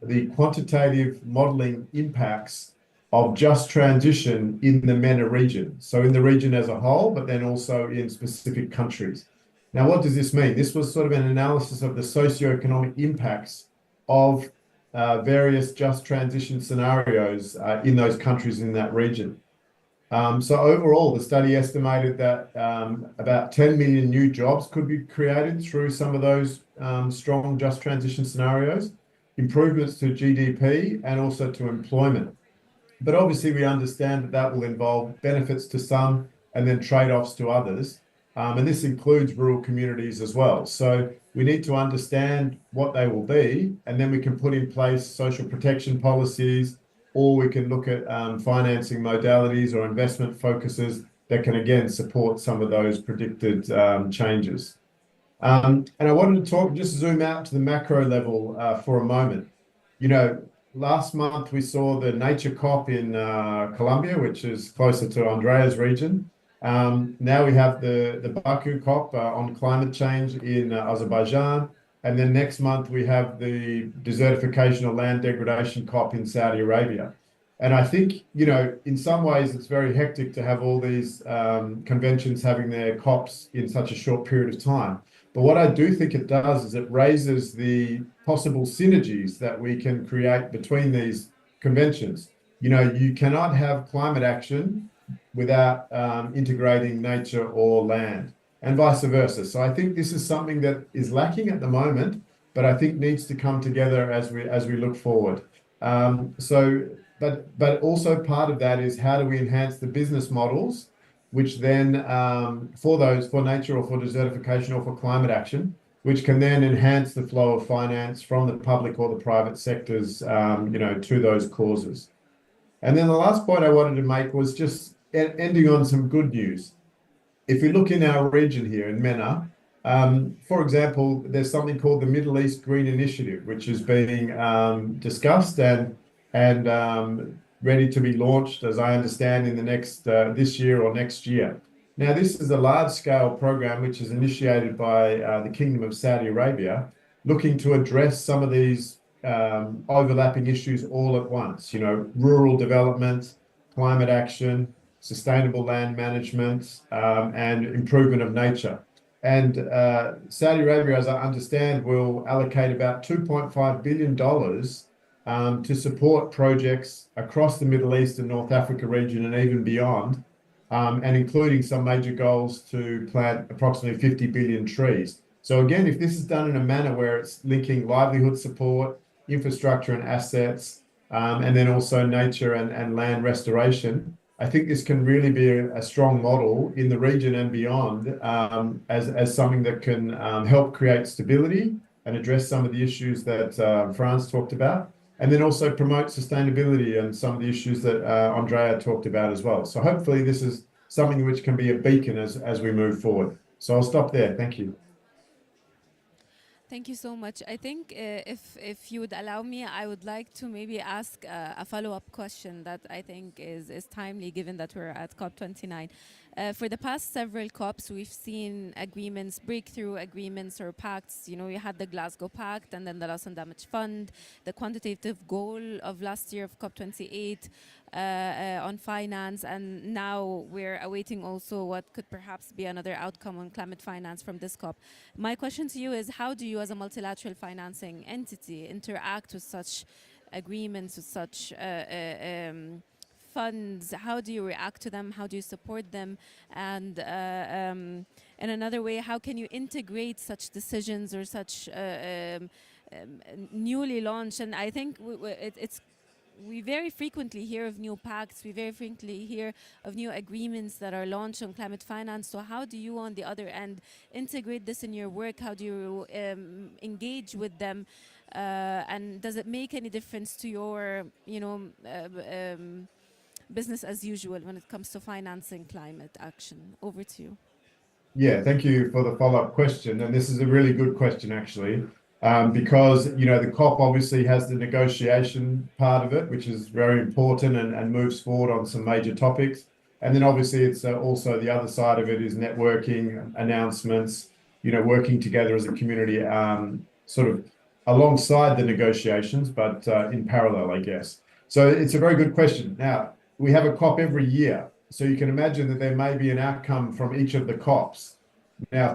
the quantitative modeling impacts of just transition in the MENA region. So in the region as a whole, but then also in specific countries. Now, what does this mean? This was sort of an analysis of the socioeconomic impacts of various just transition scenarios in those countries in that region. So overall, the study estimated that about 10 million new jobs could be created through some of those strong just transition scenarios, improvements to GDP and also to employment. But obviously we understand that will involve benefits to some and then trade-offs to others. And this includes rural communities as well. So we need to understand what they will be, and then we can put in place social protection policies, or we can look at financing modalities or investment focuses that can again support some of those predicted changes. And I wanted to just zoom out to the macro level for a moment. Last month we saw the Nature COP in Colombia, which is closer to Andrea's region. Now we have the Baku COP on climate change in Azerbaijan. And then next month we have the desertification or land degradation COP in Saudi Arabia. And I think, you know, in some ways it's very hectic to have all these conventions having their COPs in such a short period of time. But what I do think it does is it raises the possible synergies that we can create between these conventions. You know, you cannot have climate action without integrating nature or land, and vice versa. So I think this is something that is lacking at the moment, but I think needs to come together as we look forward. But also part of that is how do we enhance the business models, which then for nature or for desertification or for climate action, which can then enhance the flow of finance from the public or the private sectors, you know, to those causes. And then the last point I wanted to make was just ending on some good news. If we look in our region here in MENA, for example, there's something called the Middle East Green Initiative, which is being discussed and ready to be launched, as I understand, in the next this year or next year. Now, this is a large-scale program which is initiated by the Kingdom of Saudi Arabia, looking to address some of these overlapping issues all at once. You know, rural development, climate action, sustainable land management, and improvement of nature. And Saudi Arabia, as I understand, will allocate about $2.5 billion to support projects across the Middle East and North Africa region and even beyond, and including some major goals to plant approximately 50 billion trees. So again, if this is done in a manner where it's linking livelihood support, infrastructure and assets, and then also nature and land restoration, I think this can really be a strong model in the region and beyond, as something that can help create stability and address some of the issues that France talked about, and then also promote sustainability and some of the issues that Andrea talked about as well. So hopefully this is something which can be a beacon as we move forward. So I'll stop there. Thank you. Thank you so much. I think if you would allow me, I would like to maybe ask a follow-up question that I think is timely, given that we're at COP29. For the past several COPs, we've seen agreements, breakthrough agreements or pacts. You know, we had the Glasgow Pact and then the Loss and Damage Fund, the quantitative goal of last year of COP28 on finance, and now we're awaiting also what could perhaps be another outcome on climate finance from this COP. My question to you is, how do you as a multilateral financing entity interact with such agreements, with such funds? How do you react to them? How do you support them? And in another way, how can you integrate such decisions or such newly launched? And I think we very frequently hear of new pacts. We very frequently hear of new agreements that are launched on climate finance. So how do you, on the other end, integrate this in your work? How do you engage with them? And does it make any difference to your, business as usual when it comes to financing climate action? Over to you. Yeah, thank you for the follow-up question. And this is a really good question, actually, because, you know, the COP obviously has the negotiation part of it, which is very important and moves forward on some major topics. And then obviously it's also the other side of it is networking, announcements, you know, working together as a community, sort of alongside the negotiations, but in parallel, I guess. So it's a very good question. Now, we have a COP every year. So you can imagine that there may be an outcome from each of the COPs. Now,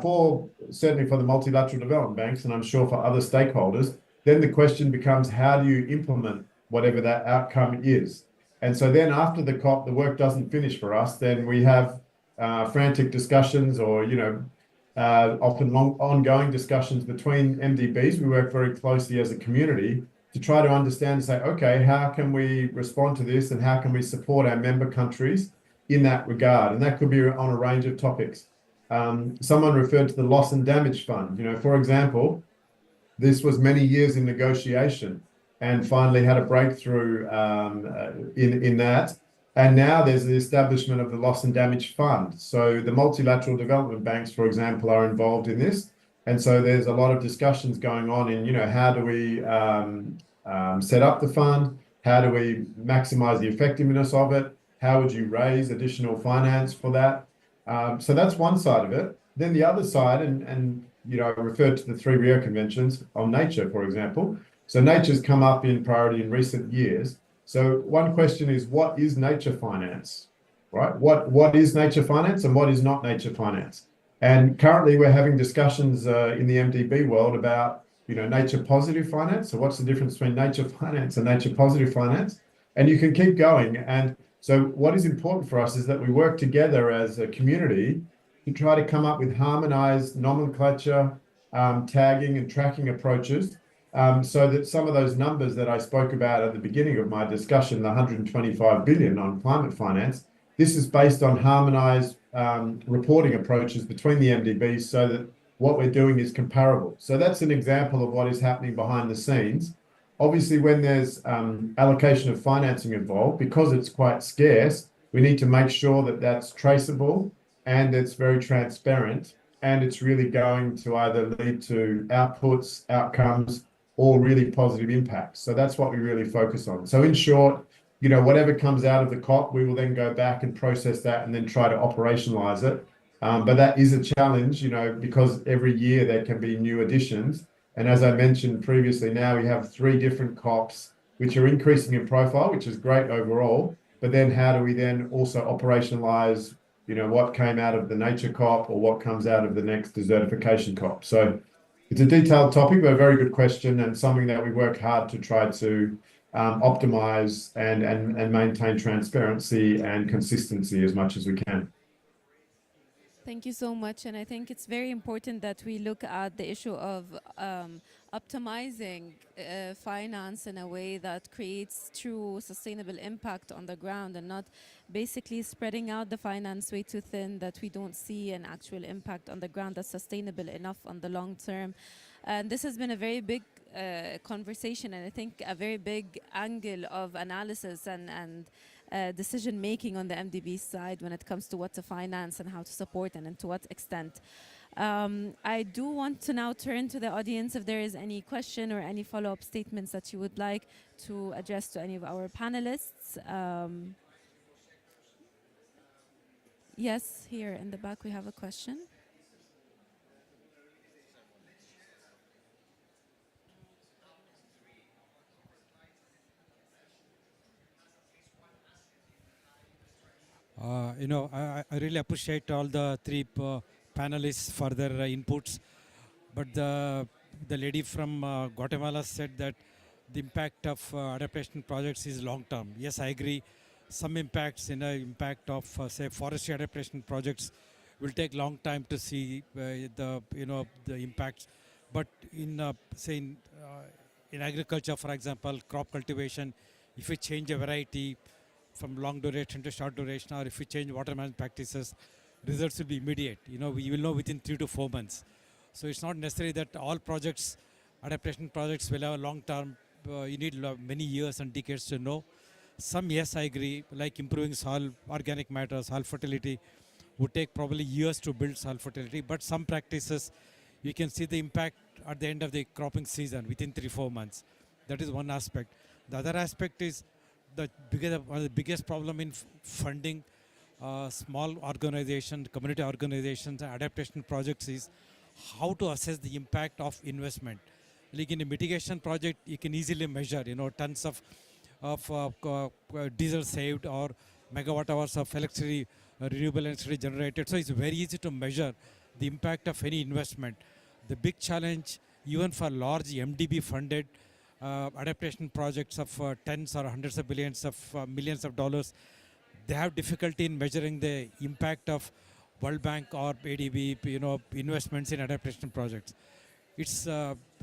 certainly for the multilateral development banks, and I'm sure for other stakeholders, then the question becomes, how do you implement whatever that outcome is? And so then after the COP, the work doesn't finish for us. Then we have frantic discussions or, you know, often long ongoing discussions between MDBs. We work very closely as a community to try to understand and say, okay, how can we respond to this and how can we support our member countries in that regard? And that could be on a range of topics. Someone referred to the Loss and Damage Fund. You know, for example, this was many years in negotiation and finally had a breakthrough in that. And now there's the establishment of the Loss and Damage Fund. So the multilateral development banks, for example, are involved in this. And so there's a lot of discussions going on in, you know, how do we set up the fund? How do we maximize the effectiveness of it? How would you raise additional finance for that? So that's one side of it. Then the other side, and you know, I referred to the 3 Rio conventions on nature, for example. So nature's come up in priority in recent years. So one question is, what is nature finance, right? What is nature finance and what is not nature finance? And currently we're having discussions in the MDB world about, nature positive finance. So what's the difference between nature finance and nature positive finance? And you can keep going. And so what is important for us is that we work together as a community to try to come up with harmonized nomenclature, tagging and tracking approaches, so that some of those numbers that I spoke about at the beginning of my discussion, the 125 billion on climate finance, this is based on harmonized reporting approaches between the MDBs so that what we're doing is comparable. So that's an example of what is happening behind the scenes. Obviously, when there's allocation of financing involved, because it's quite scarce, we need to make sure that that's traceable and it's very transparent, and it's really going to either lead to outputs, outcomes, or really positive impacts. So that's what we really focus on. So in short, whatever comes out of the COP, we will then go back and process that and then try to operationalize it. But that is a challenge, because every year there can be new additions. And as I mentioned previously, now we have 3 different COPs, which are increasing in profile, which is great overall. But then how do we then also operationalize, what came out of the nature COP or what comes out of the next desertification COP? So it's a detailed topic, but a very good question and something that we work hard to try to optimize and maintain transparency and consistency as much as we can. Thank you so much. And I think it's very important that we look at the issue of optimizing finance in a way that creates true sustainable impact on the ground, and not basically spreading out the finance way too thin that we don't see an actual impact on the ground that's sustainable enough on the long term. And this has been a very big conversation, and I think a very big angle of analysis and decision making on the MDB side when it comes to what to finance and how to support and to what extent. I do want to now turn to the audience if there is any question or any follow-up statements that you would like to address to any of our panelists. Yes, here in the back we have a question. I really appreciate all the 3 panelists for their inputs. But the lady from Guatemala said that the impact of adaptation projects is long term. Yes, I agree. Some impacts, impact of say forestry adaptation projects will take long time to see the impacts. But in say in agriculture, for example, crop cultivation, if we change a variety from long duration to short duration, or if we change water management practices, results will be immediate. We will know within 3 to 4 months. So it's not necessary that all projects, adaptation projects, will have a long term. You need many years and decades to know. Some, yes, I agree, like improving soil organic matter, soil fertility, would take probably years to build soil fertility. But some practices, you can see the impact at the end of the cropping season within 3-4 months. That is one aspect. The other aspect is one of the biggest problem in funding small organizations, community organizations, adaptation projects is how to assess the impact of investment. Like in a mitigation project, you can easily measure, tons of diesel saved or megawatt hours of electricity, renewable electricity generated. So it's very easy to measure the impact of any investment. The big challenge, even for large MDB funded adaptation projects of tens or hundreds of billions of millions of dollars, they have difficulty in measuring the impact of World Bank or ADB, investments in adaptation projects. Its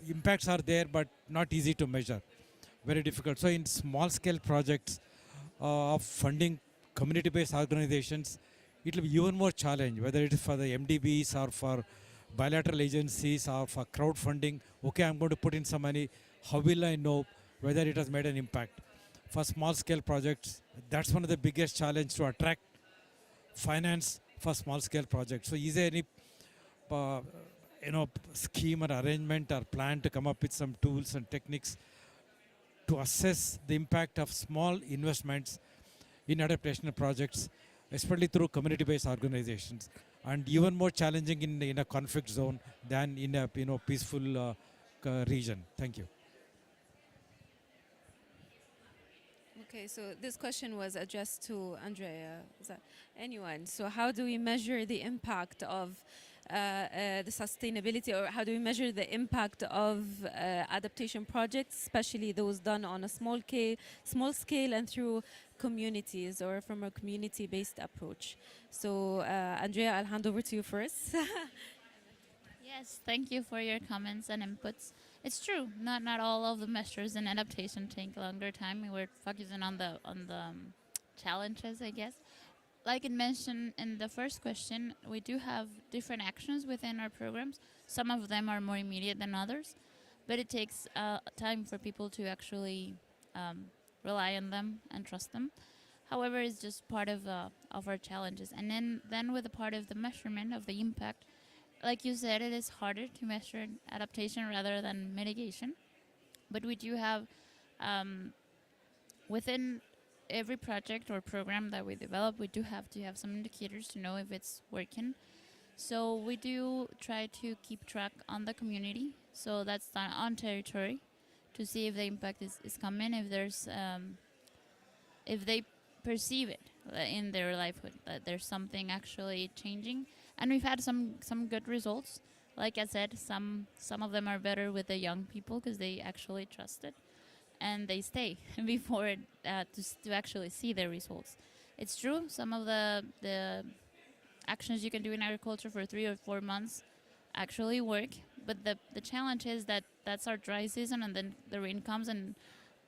impacts are there, but not easy to measure. Very difficult. So in small scale projects of funding community-based organizations, it will be even more challenge, whether it is for the MDBs or for bilateral agencies or for crowdfunding. Okay, I'm going to put in some money. How will I know whether it has made an impact? For small scale projects, that's one of the biggest challenge, to attract finance for small scale projects. So is there any scheme or arrangement or plan to come up with some tools and techniques to assess the impact of small investments in adaptation projects, especially through community-based organizations, and even more challenging in a conflict zone than in a peaceful region? Thank you. Okay, so this question was addressed to Andrea. Is that anyone? So how do we measure the impact of the sustainability, or how do we measure the impact of adaptation projects, especially those done on a small scale and through communities or from a community-based approach? So Andrea, I'll hand over to you first. Yes, thank you for your comments and inputs. It's true. Not all of the measures in adaptation take longer time. We were focusing on the challenges, I guess. Like it mentioned in the first question, we do have different actions within our programs. Some of them are more immediate than others, but it takes time for people to actually rely on them and trust them. However, it's just part of our challenges. And then with the part of the measurement of the impact, like you said, it is harder to measure adaptation rather than mitigation. But we do have, within every project or program that we develop, we do have to have some indicators to know if it's working. So we do try to keep track on the community. So that's done on territory to see if the impact is coming, if there's, if they perceive it in their livelihood, that there's something actually changing. And we've had some good results. Like I said, some of them are better with the young people because they actually trust it and they stay before to actually see their results. It's true, some of the actions you can do in agriculture for 3 or 4 months actually work, but the challenge is that that's our dry season, and then the rain comes and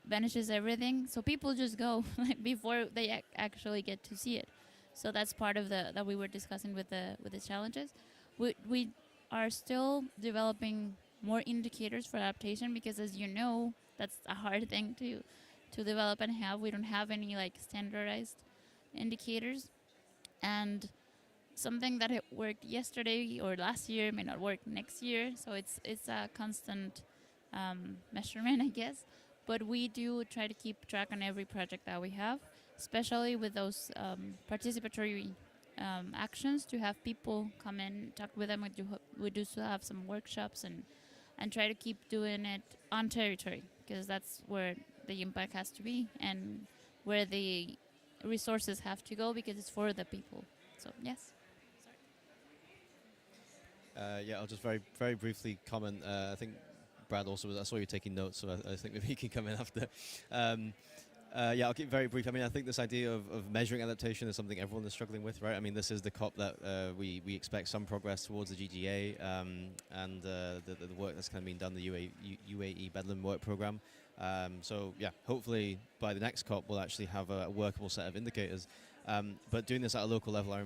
vanishes everything. So people just go before they actually get to see it. So that's part of that we were discussing with the challenges. We are still developing more indicators for adaptation because, as you know, that's a hard thing to develop and have. We don't have any like standardized indicators, and something that it worked yesterday or last year may not work next year. So it's a constant measurement, I guess. But we do try to keep track on every project that we have, especially with those participatory actions, to have people come in, talk with them. We do still have some workshops and try to keep doing it on territory, because that's where the impact has to be and where the resources have to go, because it's for the people. So yes. Yeah, I'll just very briefly comment. I think Brad also was, I saw you taking notes, so I think maybe he can come in after. Yeah, I'll keep very brief. I mean, I think this idea of measuring adaptation is something everyone is struggling with, right? I mean, this is the COP that we expect some progress towards the GGA and the work that's kind of being done, the UAE Bedlam work program. So yeah, hopefully by the next COP we'll actually have a workable set of indicators. But doing this at a local level, I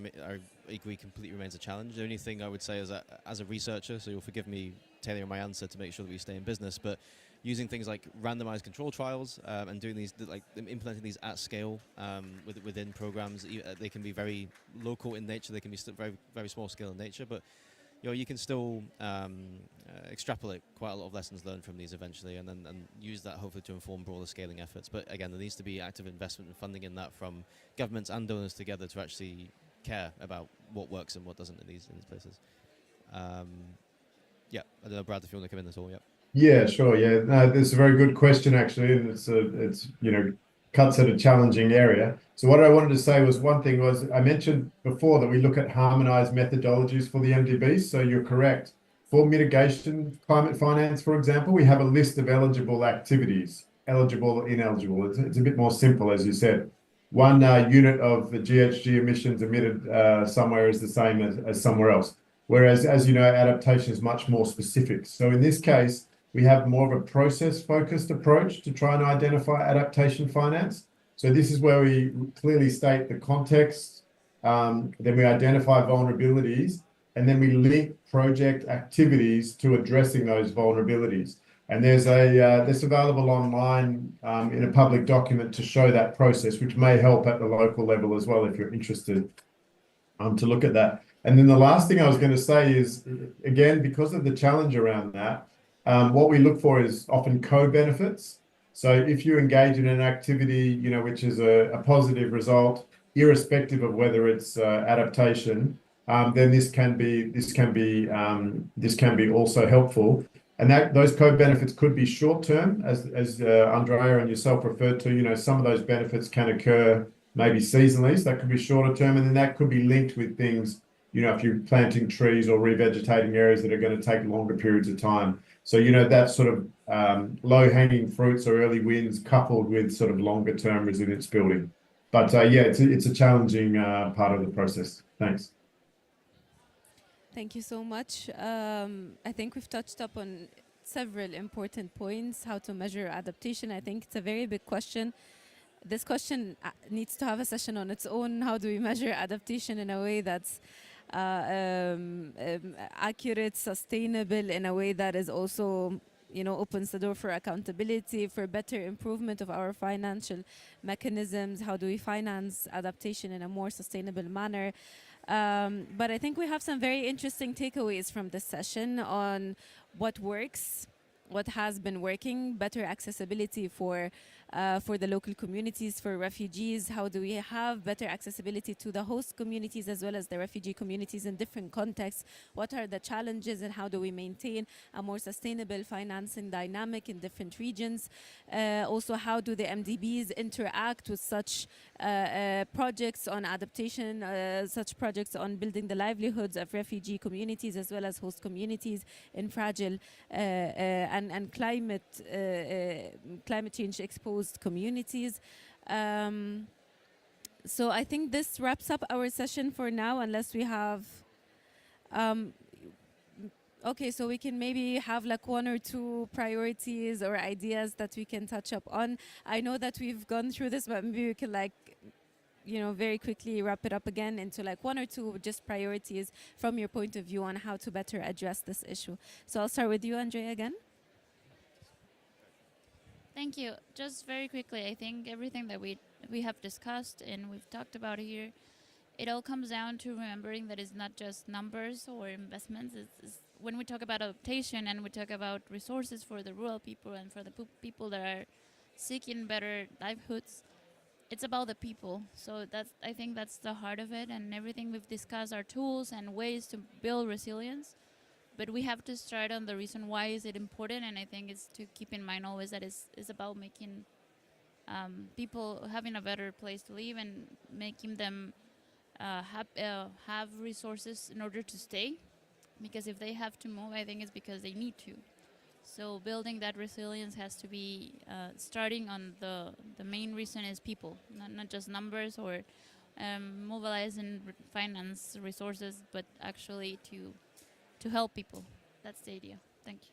agree, completely remains a challenge. The only thing I would say is that as a researcher, so you'll forgive me tailoring my answer to make sure that we stay in business, but using things like randomized control trials and doing these, like implementing these at scale within programs, they can be very local in nature. They can be very small scale in nature, but you can still extrapolate quite a lot of lessons learned from these eventually, and use that hopefully to inform broader scaling efforts. But again, there needs to be active investment and funding in that from governments and donors together to actually care about what works and what doesn't in these places. Yeah, I don't know, Brad, if you want to come in at all. Yeah. Yeah, sure. Yeah, no, this is a very good question actually, and it's cuts at a challenging area. So what I wanted to say was, one thing was, I mentioned before that we look at harmonized methodologies for the MDBs. So you're correct. For mitigation climate finance, for example, we have a list of eligible activities, eligible, ineligible. It's a bit more simple, as you said. One unit of the GHG emissions emitted somewhere is the same as somewhere else. Whereas, as you know, adaptation is much more specific. So in this case, we have more of a process-focused approach to try and identify adaptation finance. So this is where we clearly state the context, then we identify vulnerabilities, and then we link project activities to addressing those vulnerabilities. And there's this available online in a public document to show that process, which may help at the local level as well if you're interested to look at that. And then the last thing I was going to say is, again, because of the challenge around that, what we look for is often co-benefits. So if you engage in an activity, which is a positive result, irrespective of whether it's adaptation, then this can be also helpful. And that those co-benefits could be short-term, as Andrea and yourself referred to. You know, some of those benefits can occur maybe seasonally, so that could be shorter term, and then that could be linked with things, you know, if you're planting trees or revegetating areas that are going to take longer periods of time. So, you know, that sort of low-hanging fruits or early wins coupled with sort of longer-term resilience building. But yeah, it's a challenging part of the process. Thanks. Thank you so much. I think we've touched up on several important points, how to measure adaptation. I think it's a very big question. This question needs to have a session on its own. How do we measure adaptation in a way that's accurate, sustainable, in a way that is also, you know, opens the door for accountability, for better improvement of our financial mechanisms? How do we finance adaptation in a more sustainable manner? But I think we have some very interesting takeaways from this session on what works, what has been working, better accessibility for the local communities, for refugees. How do we have better accessibility to the host communities as well as the refugee communities in different contexts? What are the challenges and how do we maintain a more sustainable financing dynamic in different regions? Also, how do the MDBs interact with such projects on adaptation, such projects on building the livelihoods of refugee communities as well as host communities in fragile and climate change exposed communities. So I think this wraps up our session for now, unless we have okay, so we can maybe have like one or two priorities or ideas that we can touch up on. I know that we've gone through this, but maybe we can, like, you know, very quickly wrap it up again into like one or two just priorities from your point of view on how to better address this issue. So I'll start with you, Andrea, again. Thank you. Just very quickly, I think everything that we have discussed and we've talked about here, it all comes down to remembering that it's not just numbers or investments. It's when we talk about adaptation and we talk about resources for the rural people and for the people that are seeking better livelihoods, it's about the people. So I think that's the heart of it, and everything we've discussed are tools and ways to build resilience. But we have to start on the reason why is it important, and I think it's to keep in mind always that it's about making people having a better place to live and making them have resources in order to stay. Because if they have to move, I think it's because they need to. So building that resilience has to be starting on the main reason is people, not just numbers or mobilizing finance resources, but actually to help people. That's the idea. Thank you.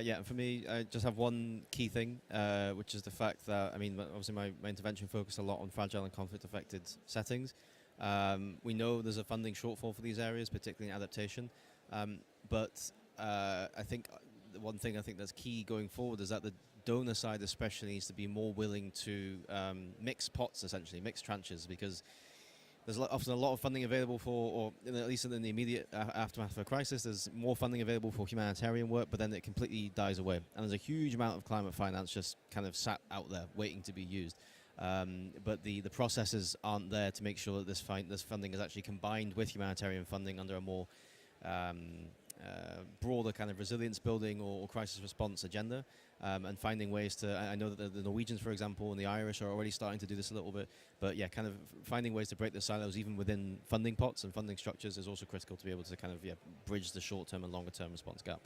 Yeah, for me, I just have one key thing, which is the fact that, I mean, obviously my intervention focused a lot on fragile and conflict-affected settings. We know there's a funding shortfall for these areas, particularly in adaptation. But I think the one thing I think that's key going forward is that the donor side especially needs to be more willing to mix pots, essentially, mix tranches, because there's often a lot of funding available for, or at least in the immediate aftermath of a crisis, there's more funding available for humanitarian work, but then it completely dies away. And there's a huge amount of climate finance just kind of sat out there waiting to be used. But the processes aren't there to make sure that this funding is actually combined with humanitarian funding under a more broader kind of resilience building or crisis response agenda, and finding ways to, I know that the Norwegians, for example, and the Irish are already starting to do this a little bit, but yeah, kind of finding ways to break the silos even within funding pots and funding structures is also critical to be able to kind of bridge the short-term and longer-term response gap.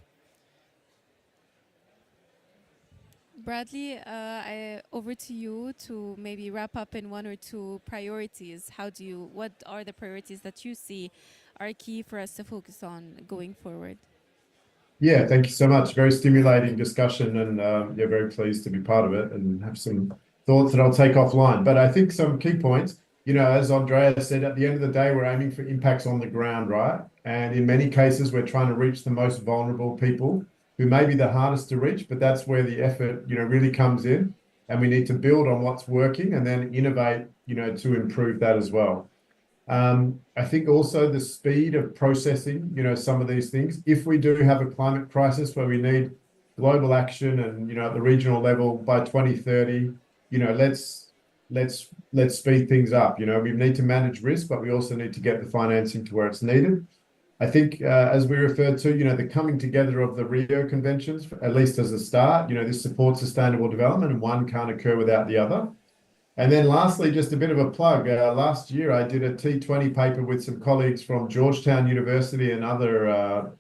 Bradley, over to you to maybe wrap up in one or two priorities. What are the priorities that you see are key for us to focus on going forward? Yeah, thank you so much. Very stimulating discussion, and yeah, very pleased to be part of it and have some thoughts that I'll take offline. But I think some key points, you know, as Andrea said, at the end of the day, we're aiming for impacts on the ground, right? And in many cases, we're trying to reach the most vulnerable people who may be the hardest to reach, but that's where the effort, you know, really comes in. And we need to build on what's working and then innovate, you know, to improve that as well. I think also the speed of processing, you know, some of these things. If we do have a climate crisis where we need global action and, you know, at the regional level by 2030, you know, let's speed things up. You know, we need to manage risk, but we also need to get the financing to where it's needed. I think, as we referred to, the coming together of the Rio conventions, at least as a start, this supports sustainable development, and one can't occur without the other. And then lastly, just a bit of a plug. Last year, I did a T20 paper with some colleagues from Georgetown University and other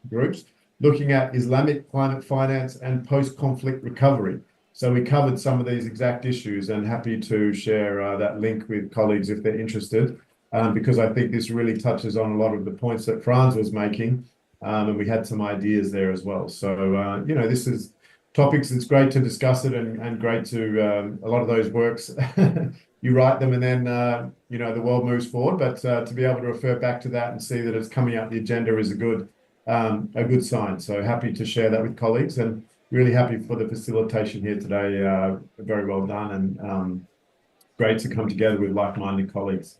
groups looking at Islamic climate finance and post-conflict recovery. So we covered some of these exact issues, and happy to share that link with colleagues if they're interested, because I think this really touches on a lot of the points that Franz was making, and we had some ideas there as well. So, this is topics, it's great to discuss it, and great to, a lot of those works, you write them and then, the world moves forward, but to be able to refer back to that and see that it's coming up the agenda is a good sign. So happy to share that with colleagues, and really happy for the facilitation here today. Very well done, and great to come together with like-minded colleagues.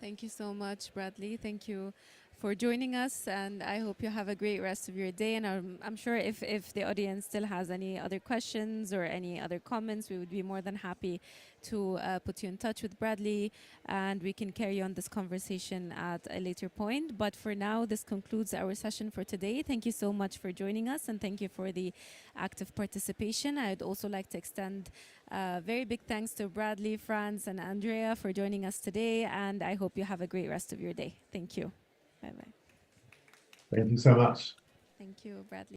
Thank you so much, Bradley. Thank you for joining us, and I hope you have a great rest of your day. And I'm sure if the audience still has any other questions or any other comments, we would be more than happy to put you in touch with Bradley, and we can carry on this conversation at a later point. But for now, this concludes our session for today. Thank you so much for joining us, and thank you for the active participation. I'd also like to extend very big thanks to Bradley, Franz, and Andrea for joining us today, and I hope you have a great rest of your day. Thank you. Bye-bye. Thank you so much. Thank you, Bradley.